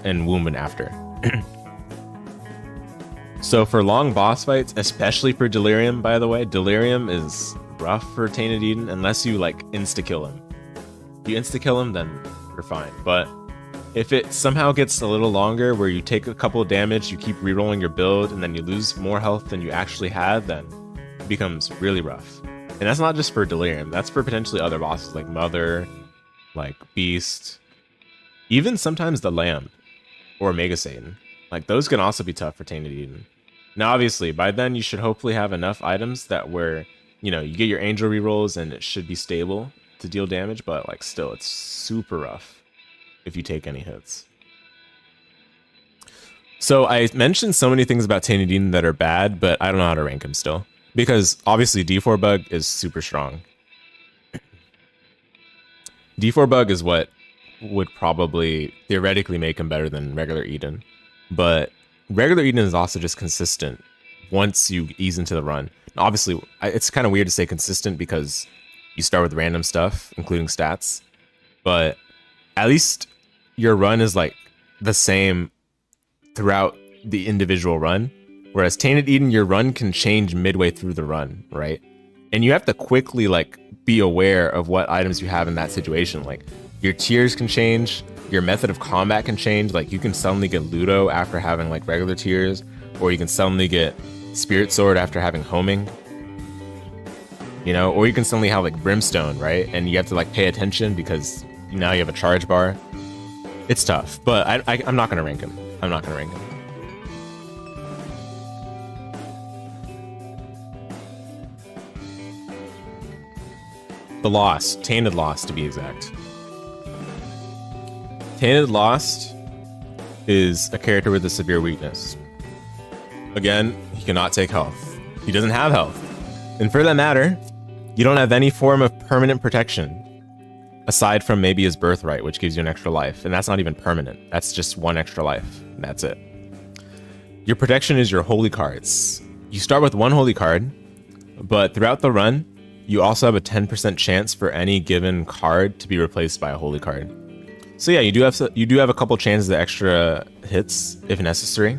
and womb and after. So for long boss fights, especially for Delirium, by the way, Delirium is rough for Tainted Eden unless you like insta-kill him. If you insta-kill him, then you're fine. But if it somehow gets a little longer where you take a couple of damage, you keep rerolling your build, and then you lose more health than you actually had, then it becomes really rough. And that's not just for Delirium, that's for potentially other bosses like Mother, like Beast, even sometimes the Lamb or Mega Satan. Like those can also be tough for Tainted Eden. Now obviously by then you should hopefully have enough items that where, you know, you get your angel rerolls and it should be stable to deal damage, but like still it's super rough if you take any hits. So I mentioned so many things about Tainted Eden that are bad, but I don't know how to rank him still. Because obviously D4 Bug is super strong. D4 Bug is what would probably theoretically make him better than regular Eden. But regular Eden is also just consistent once you ease into the run. Obviously, it's kind of weird to say consistent because you start with random stuff, including stats. But at least your run is like the same throughout the individual run. Whereas Tainted Eden, your run can change midway through the run, right? And you have to quickly like be aware of what items you have in that situation. Like your tiers can change, your method of combat can change. Like you can suddenly get Ludo after having like regular tiers, or you can suddenly get Spirit Sword after having homing. You know, or you can suddenly have like Brimstone, right? And you have to like pay attention because now you have a charge bar. It's tough, but I'm not gonna rank him. I'm not gonna rank him. The Lost, Tainted Lost to be exact. Tainted Lost is a character with a severe weakness. Again, he cannot take health. He doesn't have health. And for that matter, you don't have any form of permanent protection. Aside from maybe his birthright, which gives you an extra life. And that's not even permanent. That's just one extra life. And that's it. Your protection is your holy cards. You start with one holy card, but throughout the run, you also have a 10% chance for any given card to be replaced by a holy card. So yeah, you do have a couple chances of extra hits if necessary.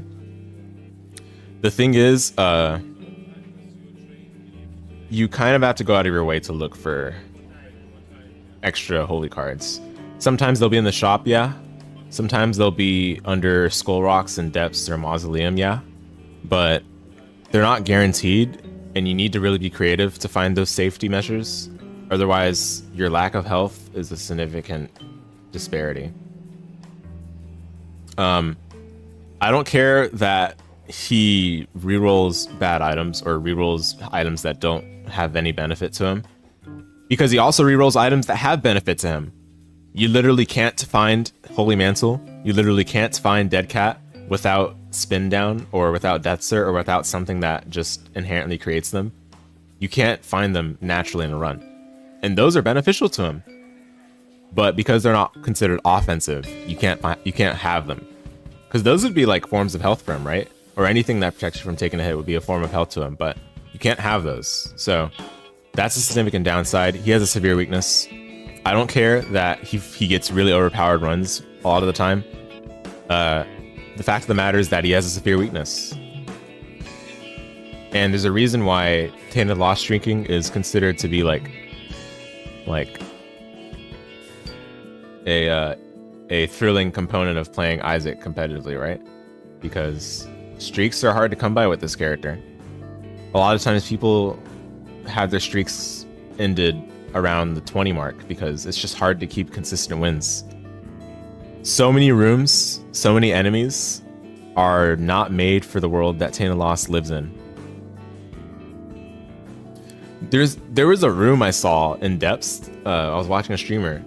The thing is, you kind of have to go out of your way to look for extra holy cards. Sometimes they'll be in the shop, yeah. Sometimes they'll be under skull rocks and depths or mausoleum, yeah. But they're not guaranteed, and you need to really be creative to find those safety measures. Otherwise, your lack of health is a significant disparity. I don't care that he rerolls bad items or rerolls items that don't have any benefit to him, because he also rerolls items that have benefit to him. You literally can't find Holy Mantle. You literally can't find Dead Cat without Spin Down or without Death Cert or without something that just inherently creates them. You can't find them naturally in a run. And those are beneficial to him. But because they're not considered offensive, you can't have them. Because those would be like forms of health for him, right? Or anything that protects you from taking a hit would be a form of health to him, but you can't have those. So that's a significant downside. He has a severe weakness. I don't care that he gets really overpowered runs a lot of the time. The fact of the matter is that he has a severe weakness. And there's a reason why Tainted Lost Shrinking is considered to be like a thrilling component of playing Isaac competitively, right? Because streaks are hard to come by with this character. A lot of times people have their streaks ended around the 20 mark because it's just hard to keep consistent wins. So many rooms, so many enemies are not made for the world that Tainted Lost lives in. There was a room I saw in Depths. I was watching a streamer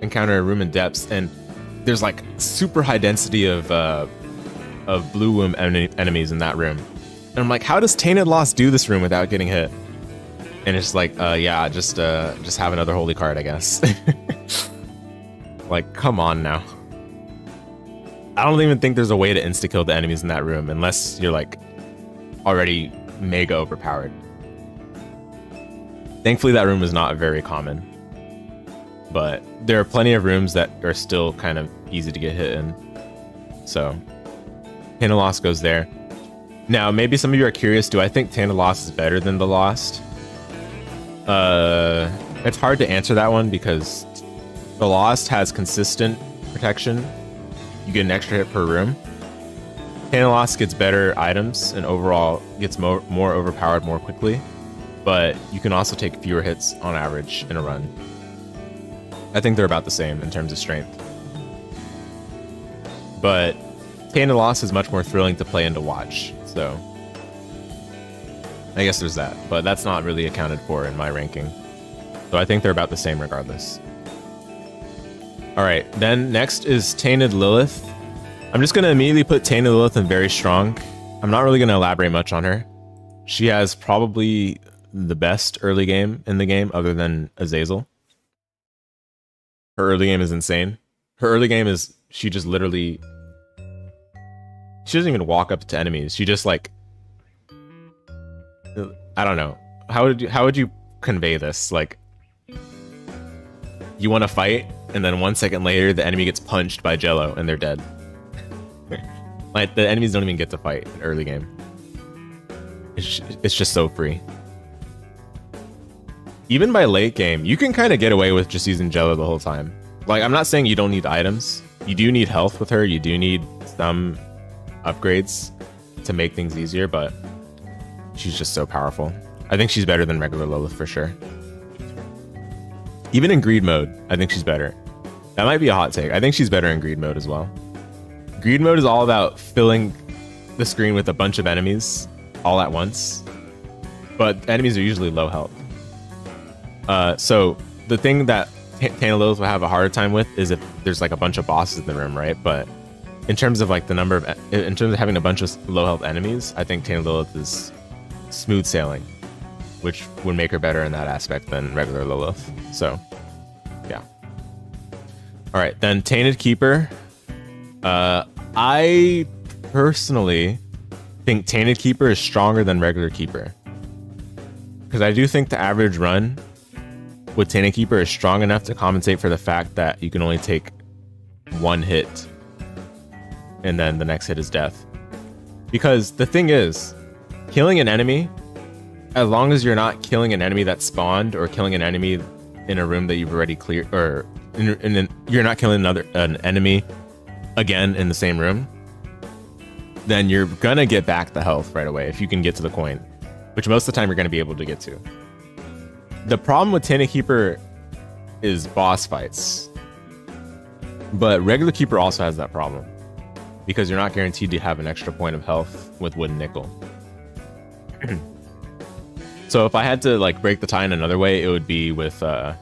encounter a room in Depths, and there's like super high density of blue womb enemies in that room. And I'm like, how does Tainted Lost do this room without getting hit? And it's like, yeah, just have another holy card, I guess. Like, come on now. I don't even think there's a way to insta-kill the enemies in that room unless you're like already mega overpowered. Thankfully, that room is not very common. But there are plenty of rooms that are still kind of easy to get hit in. So, Tainted Lost goes there. Now, maybe some of you are curious, do I think Tainted Lost is better than the Lost? It's hard to answer that one because the Lost has consistent protection. You get an extra hit per room. Tainted Lost gets better items and overall gets more overpowered more quickly, but you can also take fewer hits on average in a run. I think they're about the same in terms of strength. But Tainted Lost is much more thrilling to play and to watch, so I guess there's that, but that's not really accounted for in my ranking. So I think they're about the same regardless. Alright, then next is Tainted Lilith. I'm just going to immediately put Tainted Lilith in very strong. I'm not really going to elaborate much on her. She has probably the best early game in the game other than Azazel. Her early game is insane. Her early game is, she just literally, she doesn't even walk up to enemies. She just like, I don't know. How would you convey this? Like, you want to fight, and then 1 second later, the enemy gets punched by Jello, and they're dead. Like, the enemies don't even get to fight in early game. It's just so free. Even by late game, you can kind of get away with just using Jello the whole time. Like, I'm not saying you don't need items. You do need health with her. You do need some upgrades to make things easier, but she's just so powerful. I think she's better than regular Lilith for sure. Even in greed mode, I think she's better. That might be a hot take. I think she's better in greed mode as well. Greed mode is all about filling the screen with a bunch of enemies all at once, but enemies are usually low health. So the thing that Tainted Lilith will have a harder time with is if there's like a bunch of bosses in the room, right? But in terms of like the number of, in terms of having a bunch of low health enemies, I think Tainted Lilith is smooth sailing, which would make her better in that aspect than regular Lilith. So, yeah. All right, then Tainted Keeper. I personally think Tainted Keeper is stronger than regular Keeper, because I do think the average run with Tainted Keeper is strong enough to compensate for the fact that you can only take one hit, and then the next hit is death. Because the thing is, killing an enemy, as long as you're not killing an enemy that spawned or killing an enemy in a room that you've already cleared, or you're not killing an enemy again in the same room, then you're gonna get back the health right away if you can get to the coin, which most of the time you're gonna be able to get to. The problem with Tainted Keeper is boss fights, but regular Keeper also has that problem because you're not guaranteed to have an extra point of health with Wooden Nickel. So if I had to like break the tie in another way, it would be with the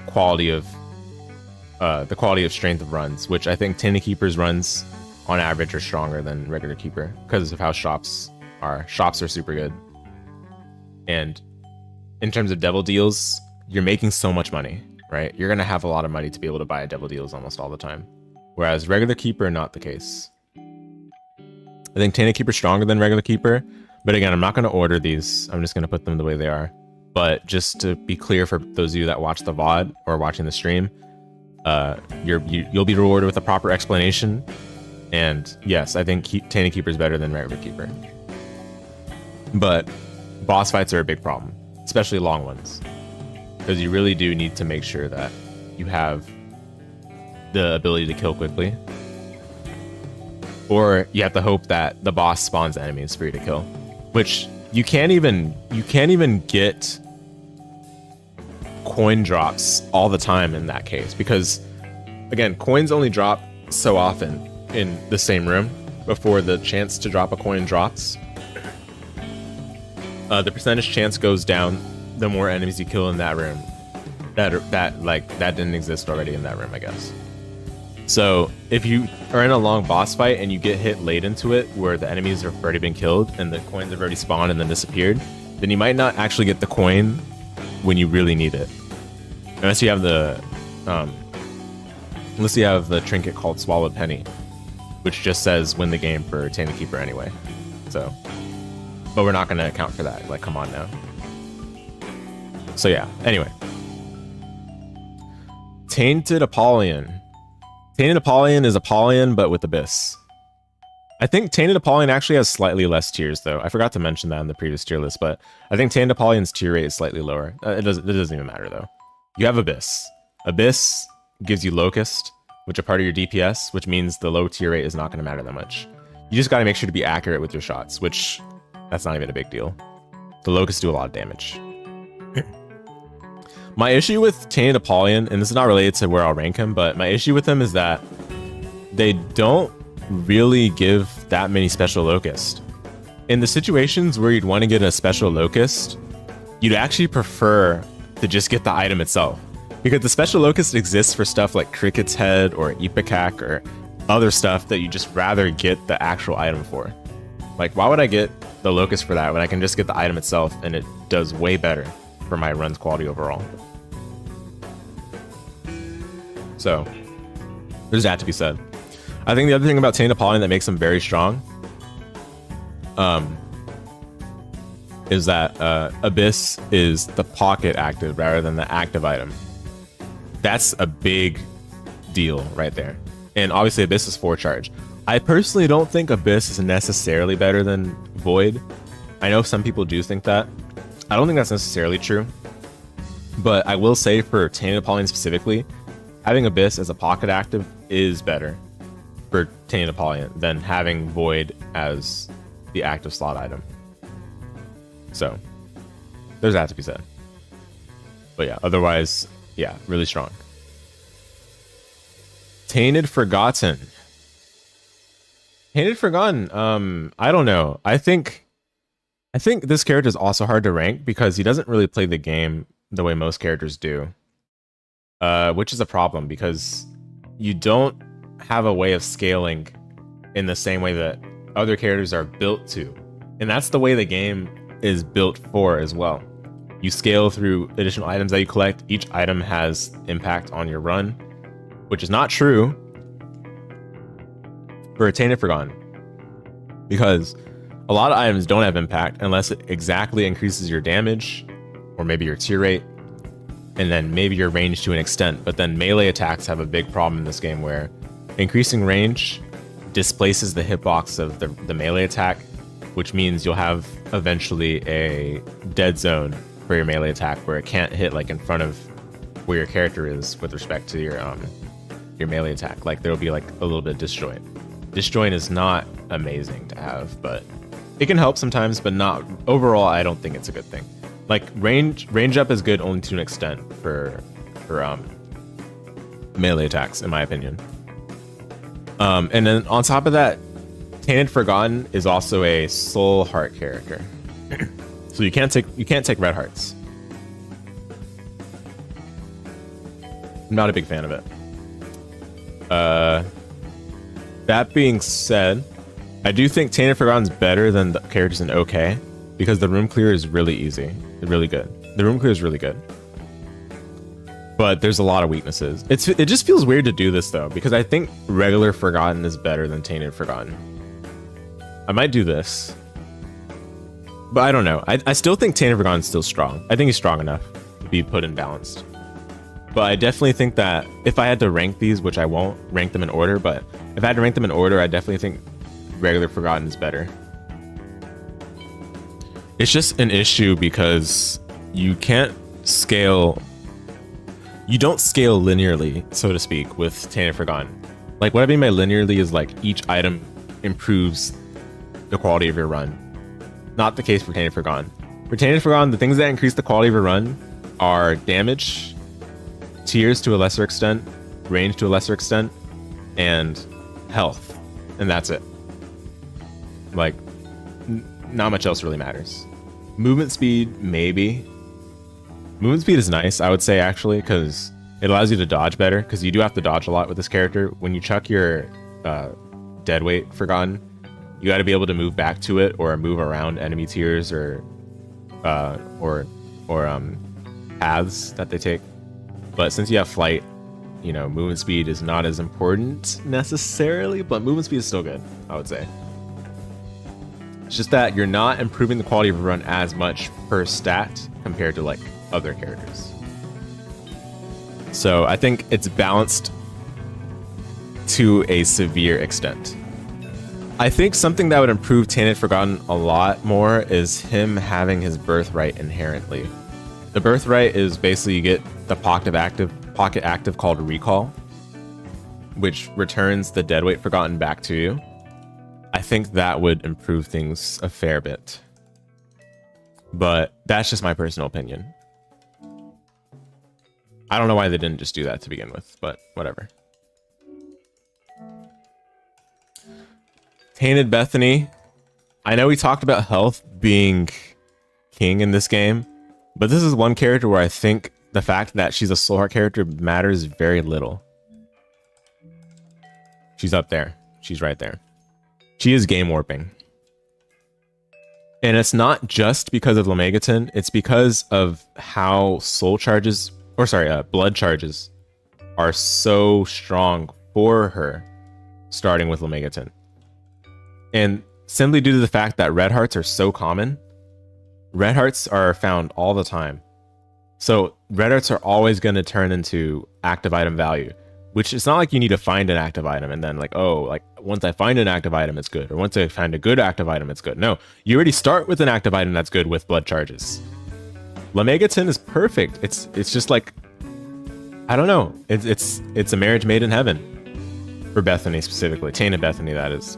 quality of strength of runs, which I think Tainted Keeper's runs on average are stronger than regular Keeper because of how shops are. Shops are super good. And in terms of devil deals, you're making so much money, right? You're going to have a lot of money to be able to buy devil deals almost all the time. Whereas regular Keeper, not the case. I think Tainted Keeper is stronger than regular Keeper. But again, I'm not going to order these. I'm just going to put them the way they are. But just to be clear for those of you that watch the VOD or watching the stream, you'll be rewarded with a proper explanation. And yes, I think Tainted Keeper is better than regular Keeper. But boss fights are a big problem, especially long ones, because you really do need to make sure that you have the ability to kill quickly, or you have to hope that the boss spawns enemies for you to kill, which you can't even get coin drops all the time in that case, because again, coins only drop so often in the same room before the chance to drop a coin drops. The percentage chance goes down the more enemies you kill in that room that didn't exist already in that room, I guess. So if you are in a long boss fight and you get hit late into it where the enemies have already been killed and the coins have already spawned and then disappeared, then you might not actually get the coin when you really need it, unless you have the trinket called Swallowed Penny, which just says win the game for Tainted Keeper anyway. So, but we're not going to account for that. Like, come on now. So yeah, anyway. Tainted Apollyon. Tainted Apollyon is Apollyon, but with Abyss. I think Tainted Apollyon actually has slightly less tiers, though. I forgot to mention that in the previous tier list, but I think Tainted Apollyon's tier rate is slightly lower. It doesn't even matter, though. You have Abyss. Abyss gives you Locust, which are part of your DPS, which means the low tier rate is not going to matter that much. You just got to make sure to be accurate with your shots, which that's not even a big deal. The Locusts do a lot of damage. My issue with Tainted Apollyon, and this is not related to where I'll rank him, but my issue with him is that they don't really give that many special Locusts. In the situations where you'd want to get a special Locust, you'd actually prefer to just get the item itself. Because the special Locust exists for stuff like Cricket's Head or Ipecac or other stuff that you just rather get the actual item for. Like, why would I get the Locust for that when I can just get the item itself and it does way better for my run's quality overall? So, there's that to be said. I think the other thing about Tainted Apollyon that makes him very strong is that Abyss is the pocket active rather than the active item. That's a big deal right there. And obviously Abyss is 4 charge. I personally don't think Abyss is necessarily better than Void. I know some people do think that. I don't think that's necessarily true. But I will say for Tainted Apollyon specifically, having Abyss as a pocket active is better for Tainted Apollyon than having Void as the active slot item. So, there's that to be said. But yeah, otherwise, yeah, really strong. Tainted Forgotten. Tainted Forgotten, I don't know. I think this character is also hard to rank because he doesn't really play the game the way most characters do. Which is a problem because you don't have a way of scaling in the same way that other characters are built to. And that's the way the game is built for as well. You scale through additional items that you collect. Each item has impact on your run, which is not true for a Tainted Forgotten, because a lot of items don't have impact unless it exactly increases your damage or maybe your tier rate and then maybe your range to an extent. But then melee attacks have a big problem in this game where increasing range displaces the hitbox of the melee attack, which means you'll have eventually a dead zone for your melee attack where it can't hit like in front of where your character is with respect to your melee attack. Like there'll be like a little bit of disjoint. Disjoint is not amazing to have, but it can help sometimes, but not overall. I don't think it's a good thing. Like range up is good only to an extent for melee attacks, in my opinion. And then on top of that, Tainted Forgotten is also a soul heart character. So you can't take red hearts. I'm not a big fan of it. That being said, I do think Tainted Forgotten's better than the characters in OK, because the room clear is really easy. It's really good. The room clear is really good. But there's a lot of weaknesses. It just feels weird to do this though, because I think regular Forgotten is better than Tainted Forgotten. I might do this, but I don't know. I still think Tainted Forgotten's still strong. I think he's strong enough to be put in balanced. But I definitely think that if I had to rank these, which I won't rank them in order, but if I had to rank them in order, I definitely think regular Forgotten is better. It's just an issue because you can't scale. You don't scale linearly, so to speak, with Tainted Forgotten. Like what I mean by linearly is like each item improves the quality of your run. Not the case for Tainted Forgotten. For Tainted Forgotten, the things that increase the quality of your run are damage, tiers to a lesser extent, range to a lesser extent, and health. And that's it. Like, not much else really matters. Movement speed, maybe. Movement speed is nice, I would say, actually, because it allows you to dodge better, because you do have to dodge a lot with this character. When you chuck your dead weight Forgotten, you got to be able to move back to it or move around enemy tiers or paths that they take. But since you have flight, you know, movement speed is not as important necessarily, but movement speed is still good, I would say. It's just that you're not improving the quality of a run as much per stat compared to like other characters. So I think it's balanced to a severe extent. I think something that would improve Tainted Forgotten a lot more is him having his birthright inherently. The birthright is basically you get the pocket active called Recall, which returns the deadweight forgotten back to you. I think that would improve things a fair bit. But that's just my personal opinion. I don't know why they didn't just do that to begin with, but whatever. Tainted Bethany. I know we talked about health being king in this game, but this is one character where I think the fact that she's a soul heart character matters very little. She's up there. She's right there. She is game warping. And it's not just because of Lamagaton, it's because of how blood charges are so strong for her, starting with Lamagaton. And simply due to the fact that red hearts are so common, red hearts are found all the time. So red hearts are always going to turn into active item value, which it's not like you need to find an active item and then like, oh, like once I find an active item, it's good. Or once I find a good active item, it's good. No, you already start with an active item that's good with blood charges. Lamagaton is perfect. It's just like, I don't know. It's a marriage made in heaven for Bethany specifically. Tainted Bethany, that is.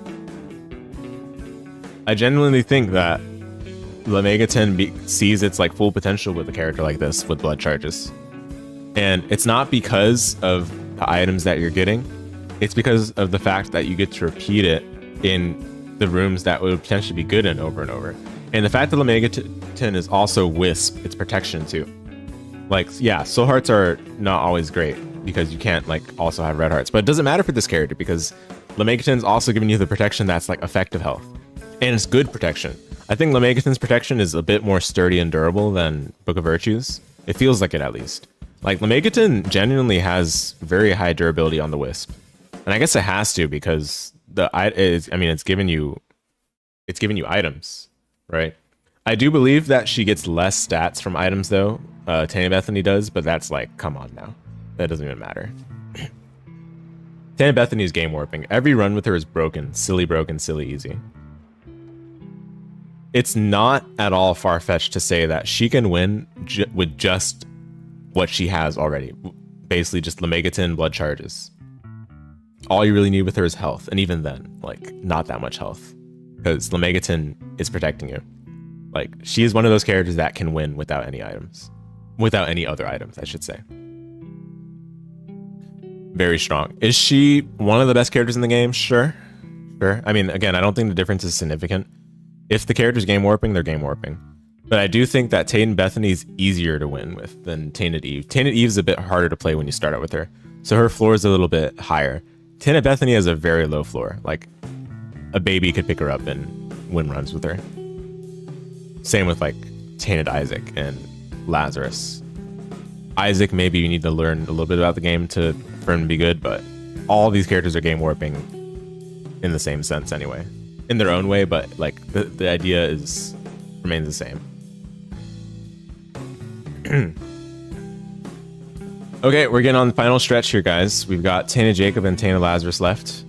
I genuinely think that Lamagaton sees its like full potential with a character like this with blood charges. And it's not because of the items that you're getting. It's because of the fact that you get to repeat it in the rooms that would potentially be good in over and over. And the fact that Lamagaton is also Wisp, it's protection too. Like, yeah, soul hearts are not always great because you can't like also have red hearts, but it doesn't matter for this character because Lamagaton's also giving you the protection that's like effective health. And it's good protection. I think Lamagaton's protection is a bit more sturdy and durable than Book of Virtues. It feels like it at least. Like Lamagaton genuinely has very high durability on the Wisp. And I guess it has to because it's giving you items, right? I do believe that she gets less stats from items though. Tainted Bethany does, but that's like, come on now. That doesn't even matter. Tainted Bethany is game warping. Every run with her is broken, silly easy. It's not at all far-fetched to say that she can win with just what she has already. Basically just Lamagaton blood charges. All you really need with her is health. And even then, like, not that much health. Because Lamagaton is protecting you. Like, she is one of those characters that can win without any items. Without any other items, I should say. Very strong. Is she one of the best characters in the game? Sure. I mean, again, I don't think the difference is significant. If the character's game warping, they're game warping. But I do think that Tainted Bethany is easier to win with than Tainted Eve. Tainted Eve is a bit harder to play when you start out with her. So her floor is a little bit higher. Tainted Bethany has a very low floor. Like, a baby could pick her up and win runs with her. Same with, like, Tainted Isaac and Lazarus. Isaac, maybe you need to learn a little bit about the game for him to be good, but all these characters are game warping in the same sense anyway. In their own way, but like the idea remains the same. Okay, we're getting on the final stretch here, guys. We've got Tainted Jacob and Tainted Lazarus left.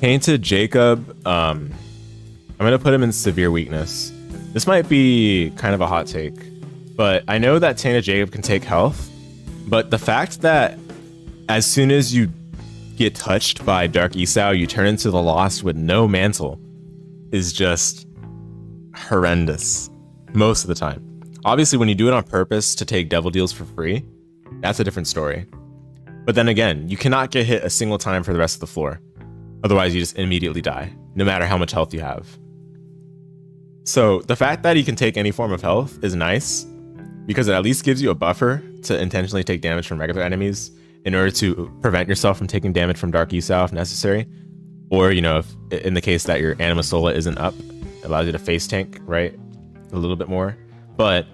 Tainted Jacob, I'm gonna put him in severe weakness. This might be kind of a hot take, but I know that Tainted Jacob can take health, but the fact that as soon as you get touched by Dark Esau, you turn into the Lost with no mantle is just horrendous most of the time. Obviously, when you do it on purpose to take devil deals for free, that's a different story. But then again, you cannot get hit a single time for the rest of the floor. Otherwise, you just immediately die, no matter how much health you have. So the fact that he can take any form of health is nice because it at least gives you a buffer to intentionally take damage from regular enemies in order to prevent yourself from taking damage from Dark Esau if necessary. Or, you know, if in the case that your Anima Sola isn't up, it allows you to face tank, right? A little bit more. But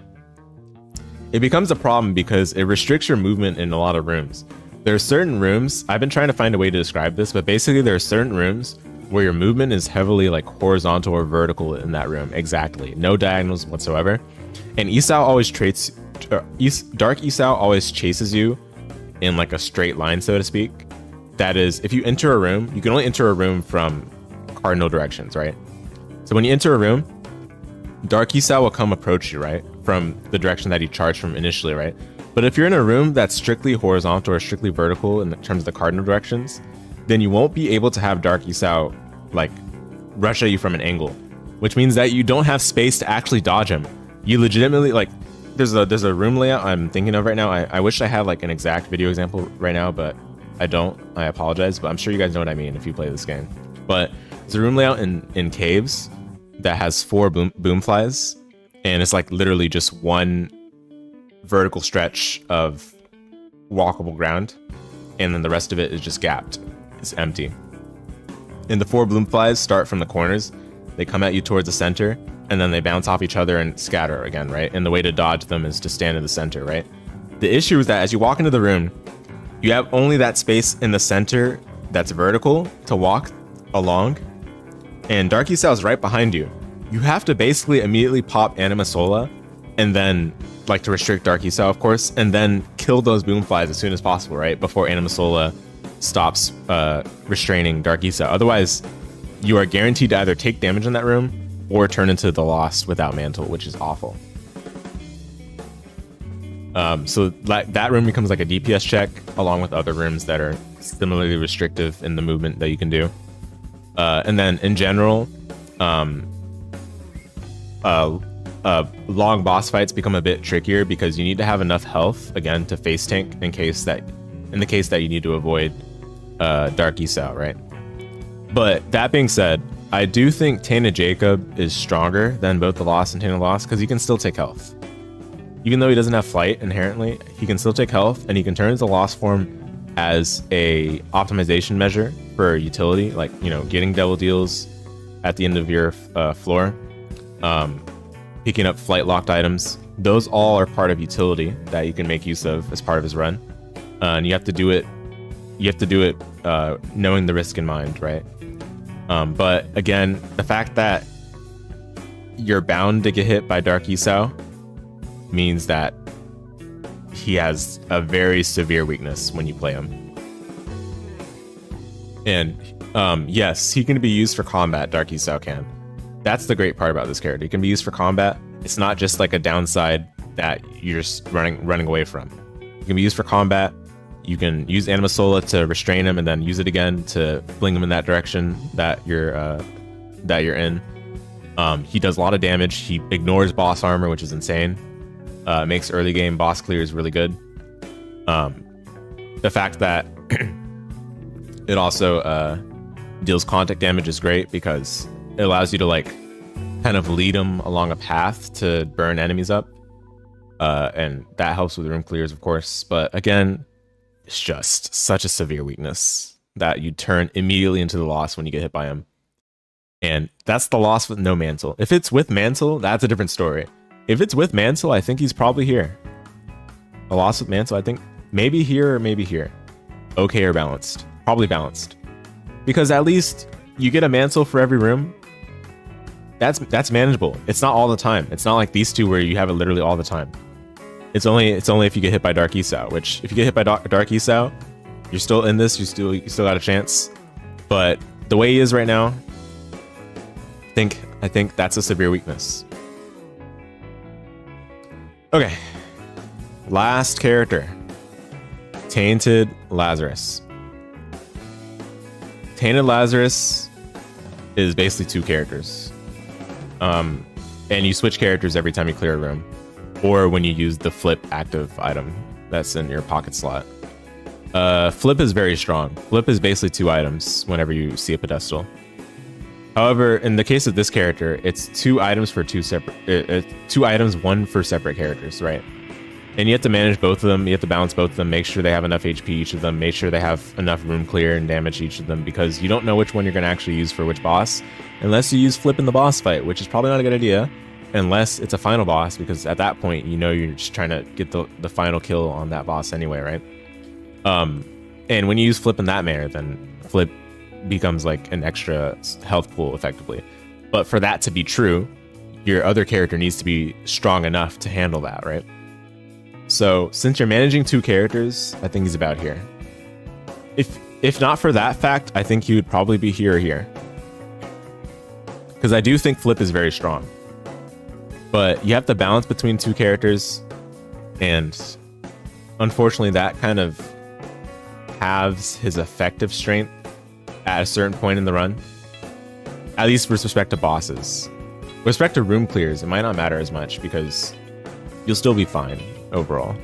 it becomes a problem because it restricts your movement in a lot of rooms. There are certain rooms, I've been trying to find a way to describe this, but basically there are certain rooms where your movement is heavily like horizontal or vertical in that room. Exactly. No diagonals whatsoever. And Dark Esau always chases you in like a straight line, so to speak. That is, if you enter a room, you can only enter a room from cardinal directions, right? So when you enter a room, Dark Esau will come approach you, right? From the direction that he charged from initially, right? But if you're in a room that's strictly horizontal or strictly vertical in terms of the cardinal directions, then you won't be able to have Dark Esau like rush at you from an angle, which means that you don't have space to actually dodge him. You legitimately, like, there's a room layout I'm thinking of right now. I wish I had like an exact video example right now, but I don't. I apologize, but I'm sure you guys know what I mean if you play this game. But there's a room layout in caves that has 4 boom flies, and it's like literally just one vertical stretch of walkable ground, and then the rest of it is just gapped. It's empty. And the 4 bloom flies start from the corners. They come at you towards the center, and then they bounce off each other and scatter again, right? And the way to dodge them is to stand in the center, right? The issue is that as you walk into the room, you have only that space in the center that's vertical to walk along, and Dark Esau is right behind you. You have to basically immediately pop Anima Sola, and then, like, to restrict Dark Esau, of course, and then kill those boom flies as soon as possible, right? Before Anima Sola stops restraining Dark Esau. Otherwise, you are guaranteed to either take damage in that room or turn into the Lost without Mantle, which is awful. So that room becomes like a DPS check, along with other rooms that are similarly restrictive in the movement that you can do. And then in general, long boss fights become a bit trickier because you need to have enough health, again, to face tank in the case that you need to avoid Dark Esau, right? But that being said, I do think Tainted Jacob is stronger than both the Lost and Tainted Lost because he can still take health. Even though he doesn't have flight inherently, he can still take health, and he can turn his Lost form as a optimization measure for utility, like, you know, getting double deals at the end of your floor, picking up flight locked items. Those all are part of utility that you can make use of as part of his run, and you have to do it. Knowing the risk in mind, right? But again, the fact that you're bound to get hit by Dark Esau means that he has a very severe weakness when you play him. And yes, he can be used for combat. Dark Esau can. That's the great part about this character. He can be used for combat. It's not just like a downside that you're just running away from. He can be used for combat. You can use Anima Sola to restrain him, and then use it again to fling him in that direction that you're in. He does a lot of damage. He ignores boss armor, which is insane. Makes early game boss clears really good. The fact that it also deals contact damage is great because it allows you to like kind of lead them along a path to burn enemies up, and that helps with room clears, of course. But again, it's just such a severe weakness that you turn immediately into the Lost when you get hit by him. And that's the Lost with no Mantle. If it's with Mantle, that's a different story. If it's with Mantle, I think he's probably here. A Lost with Mantle, I think maybe here or maybe here. Okay or balanced. Probably balanced. Because at least you get a Mantle for every room. That's manageable. It's not all the time. It's not like these two where you have it literally all the time. It's only if you get hit by Dark Esau, which if you get hit by Dark Esau, you're still in this, you still got a chance. But the way he is right now, I think that's a severe weakness. Okay. Last character. Tainted Lazarus. Tainted Lazarus is basically 2 characters. And you switch characters every time you clear a room, or when you use the flip active item that's in your pocket slot. Flip is very strong. Flip is basically 2 items whenever you see a pedestal. However, in the case of this character, it's 2 items for 2 separate 2 items, 1 for separate characters, right? And you have to manage both of them. You have to balance both of them, make sure they have enough HP each of them, make sure they have enough room clear and damage each of them, because you don't know which one you're going to actually use for which boss unless you use flip in the boss fight, which is probably not a good idea unless it's a final boss, because at that point, you know, you're just trying to get the final kill on that boss anyway, right? And when you use flip in that manner, then flip becomes like an extra health pool effectively. But for that to be true, your other character needs to be strong enough to handle that, right? So since you're managing 2 characters, I think he's about here. If not for that fact, I think he would probably be here or here. because I do think Flip is very strong. But you have to balance between two characters, and unfortunately that kind of halves his effective strength at a certain point in the run. At least with respect to bosses. With respect to room clears, it might not matter as much because you'll still be fine overall.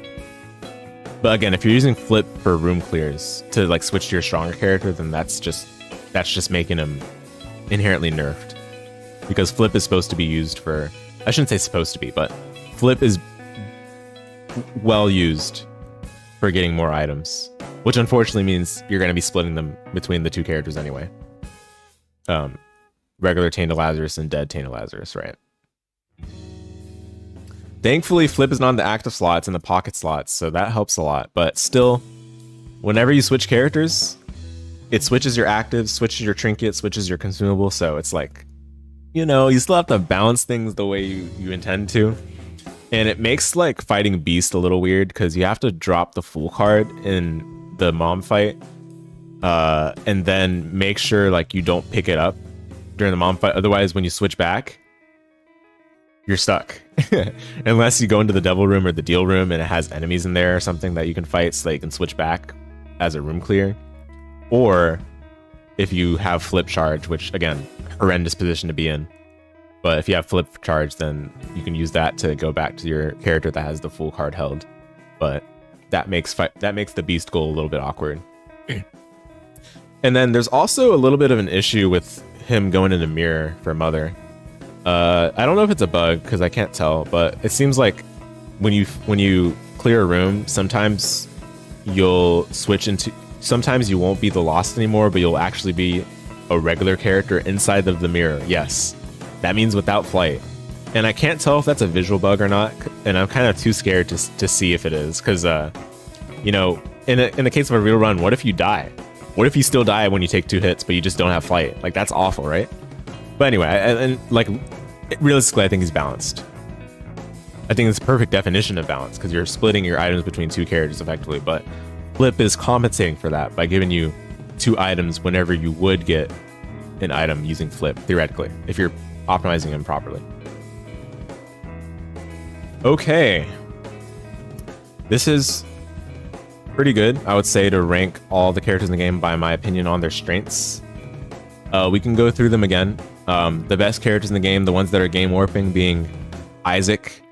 But again, if you're using Flip for room clears to like switch to your stronger character, then that's just making him inherently nerfed. Because Flip is supposed to be used for, I shouldn't say supposed to be, but Flip is well used for getting more items, which unfortunately means you're going to be splitting them between the two characters anyway. Regular Tainted Lazarus and Dead Tainted Lazarus, right? Thankfully, Flip is not in the active slots and the pocket slots, so that helps a lot. But still, whenever you switch characters, it switches your actives, switches your trinkets, switches your consumable, so it's like, you know, you still have to balance things the way you intend to. And it makes like fighting Beast a little weird because you have to drop the Fool card in the mom fight, and then make sure like you don't pick it up during the mom fight. Otherwise, when you switch back, you're stuck. Unless you go into the devil room or the deal room and it has enemies in there or something that you can fight so that you can switch back as a room clear. Or if you have Flip charge, which again, horrendous position to be in. But if you have Flip charge, then you can use that to go back to your character that has the Fool card held. But that makes the Beast goal a little bit awkward. And then there's also a little bit of an issue with him going in the mirror for Mother. I don't know if it's a bug because I can't tell, but it seems like when you clear a room, sometimes you'll switch into, sometimes you won't be the Lost anymore, but you'll actually be a regular character inside of the mirror. Yes, that means without flight. And I can't tell if that's a visual bug or not, and I'm kind of too scared to see if it is, because you know, in the case of a real run, what if you die? What if you still die when you take 2 hits, but you just don't have flight? Like, that's awful, right? But anyway, and like, realistically, I think he's balanced. I think it's a perfect definition of balance, because you're splitting your items between 2 characters effectively, but Flip is compensating for that by giving you 2 items whenever you would get an item using Flip, theoretically, if you're optimizing him properly. Okay. This is pretty good, I would say, to rank all the characters in the game by my opinion on their strengths. We can go through them again. The best characters in the game, the ones that are game warping, being Isaac,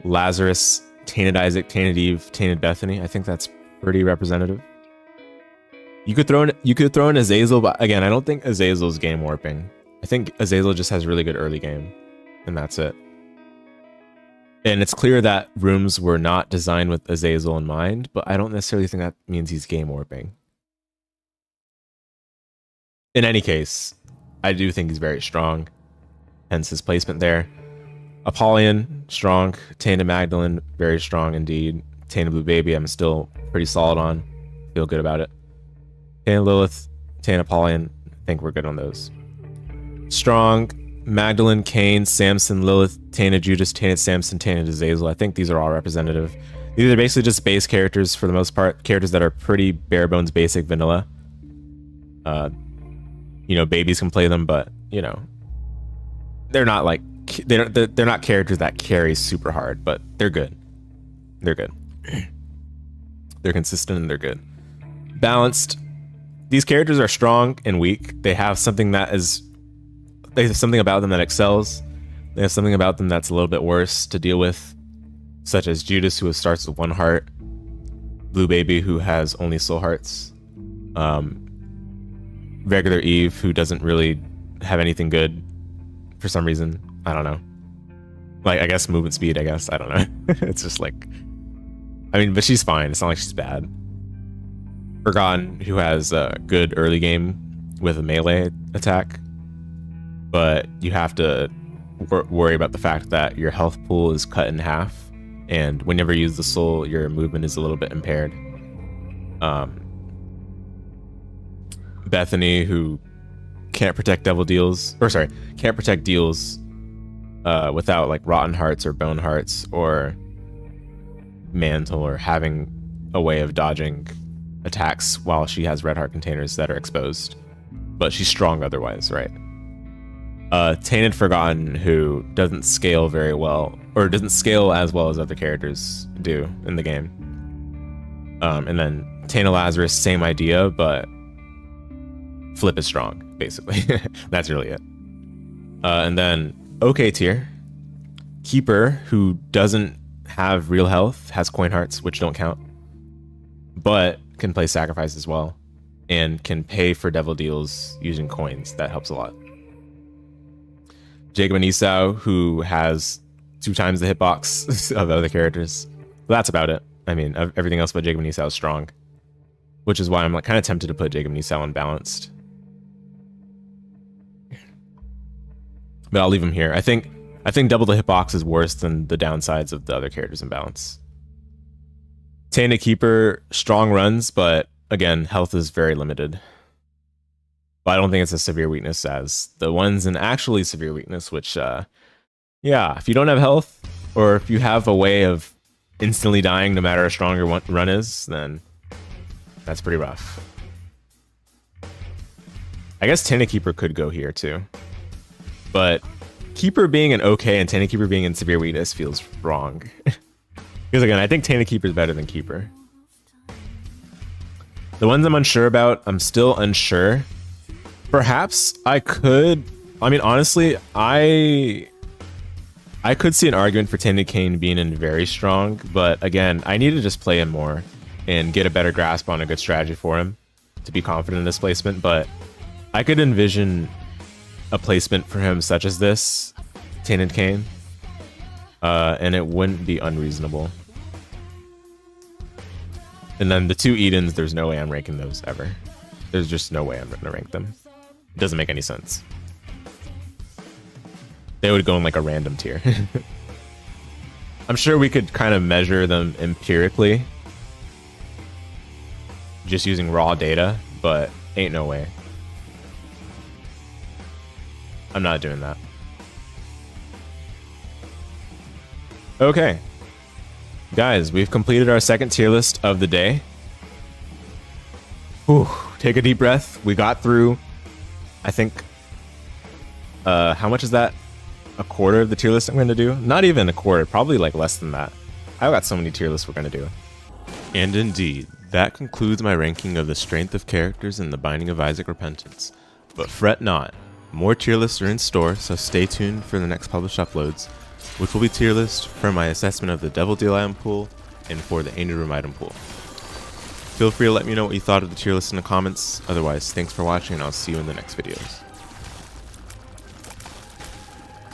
Lazarus, Tainted Isaac, Tainted Eve, Tainted Bethany. I think that's pretty representative. You could throw in Azazel, but again, I don't think Azazel's game warping. I think Azazel just has really good early game, and that's it. And it's clear that rooms were not designed with Azazel in mind, but I don't necessarily think that means he's game warping. In any case, I do think he's very strong, hence his placement there. Apollyon, strong. Tainted Magdalene, very strong indeed. Tainted Blue Baby, I'm still pretty solid on. Feel good about it. Tainted Lilith, Tainted Apollyon, I think we're good on those. Strong. Magdalene, Cain, Samson, Lilith, Tainted Judas, Tainted Samson, Tainted Azazel. I think these are all representative. These are basically just base characters for the most part. Characters that are pretty bare bones, basic, vanilla. You know, babies can play them, but you know, they're not like they're not characters that carry super hard, but they're good. They're good. They're consistent and they're good. Balanced. These characters are strong and weak. They have something about them that excels. They have something about them that's a little bit worse to deal with, such as Judas, who starts with 1 heart, Blue Baby, who has only soul hearts, regular Eve, who doesn't really have anything good for some reason. I don't know. Like, I guess movement speed, I guess. I don't know. It's just like, I mean, but she's fine. It's not like she's bad. Forgotten, who has a good early game with a melee attack, but you have to worry about the fact that your health pool is cut in half, and whenever you use the soul, your movement is a little bit impaired. Bethany, who can't protect deals without like rotten hearts or bone hearts or mantle, or having a way of dodging attacks while she has red heart containers that are exposed, but she's strong otherwise, right? Tainted Forgotten, who doesn't scale very well, or doesn't scale as well as other characters do in the game. And then Tainted Lazarus, same idea, but flip is strong, basically. That's really it. And then OK tier, Keeper, who doesn't have real health, has coin hearts, which don't count, but can play sacrifice as well, and can pay for devil deals using coins. That helps a lot. Jacob and Esau, who has 2 times the hitbox of other characters. But that's about it. I mean, everything else but Jacob and Esau is strong, which is why I'm like kind of tempted to put Jacob and Esau unbalanced. But I'll leave him here. I think double the hitbox is worse than the downsides of the other characters in balance. Tainted Keeper, strong runs, but again, health is very limited. But I don't think it's a severe weakness as the ones in actually severe weakness, which, yeah, if you don't have health, or if you have a way of instantly dying no matter how strong your run is, then that's pretty rough. I guess Tainted Keeper could go here too. But Keeper being an OK and Tainted Keeper being in severe weakness feels wrong. Because again, I think Tainted Keeper is better than Keeper. The ones I'm unsure about, I'm still unsure. Perhaps I could, I mean, honestly, I could see an argument for Tainted Cain being in very strong, but again, I need to just play him more and get a better grasp on a good strategy for him to be confident in this placement. But I could envision a placement for him such as this, Tainted Cain, and it wouldn't be unreasonable. And then the 2 Edens, there's no way I'm ranking those ever. There's just no way I'm gonna rank them. It doesn't make any sense. They would go in like a random tier. I'm sure we could kind of measure them empirically, just using raw data, but ain't no way. I'm not doing that. Okay. Guys, we've completed our second tier list of the day. Whew, take a deep breath. We got through, I think, how much is that? A quarter of the tier list I'm going to do? Not even a quarter, probably like less than that. I've got so many tier lists we're going to do. And indeed, that concludes my ranking of the strength of characters in the Binding of Isaac Repentance. But fret not, more tier lists are in store, so stay tuned for the next published uploads, which will be tier lists for my assessment of the Devil Deal item pool and for the Ancient Room item pool. Feel free to let me know what you thought of the tier list in the comments. Otherwise, thanks for watching and I'll see you in the next videos.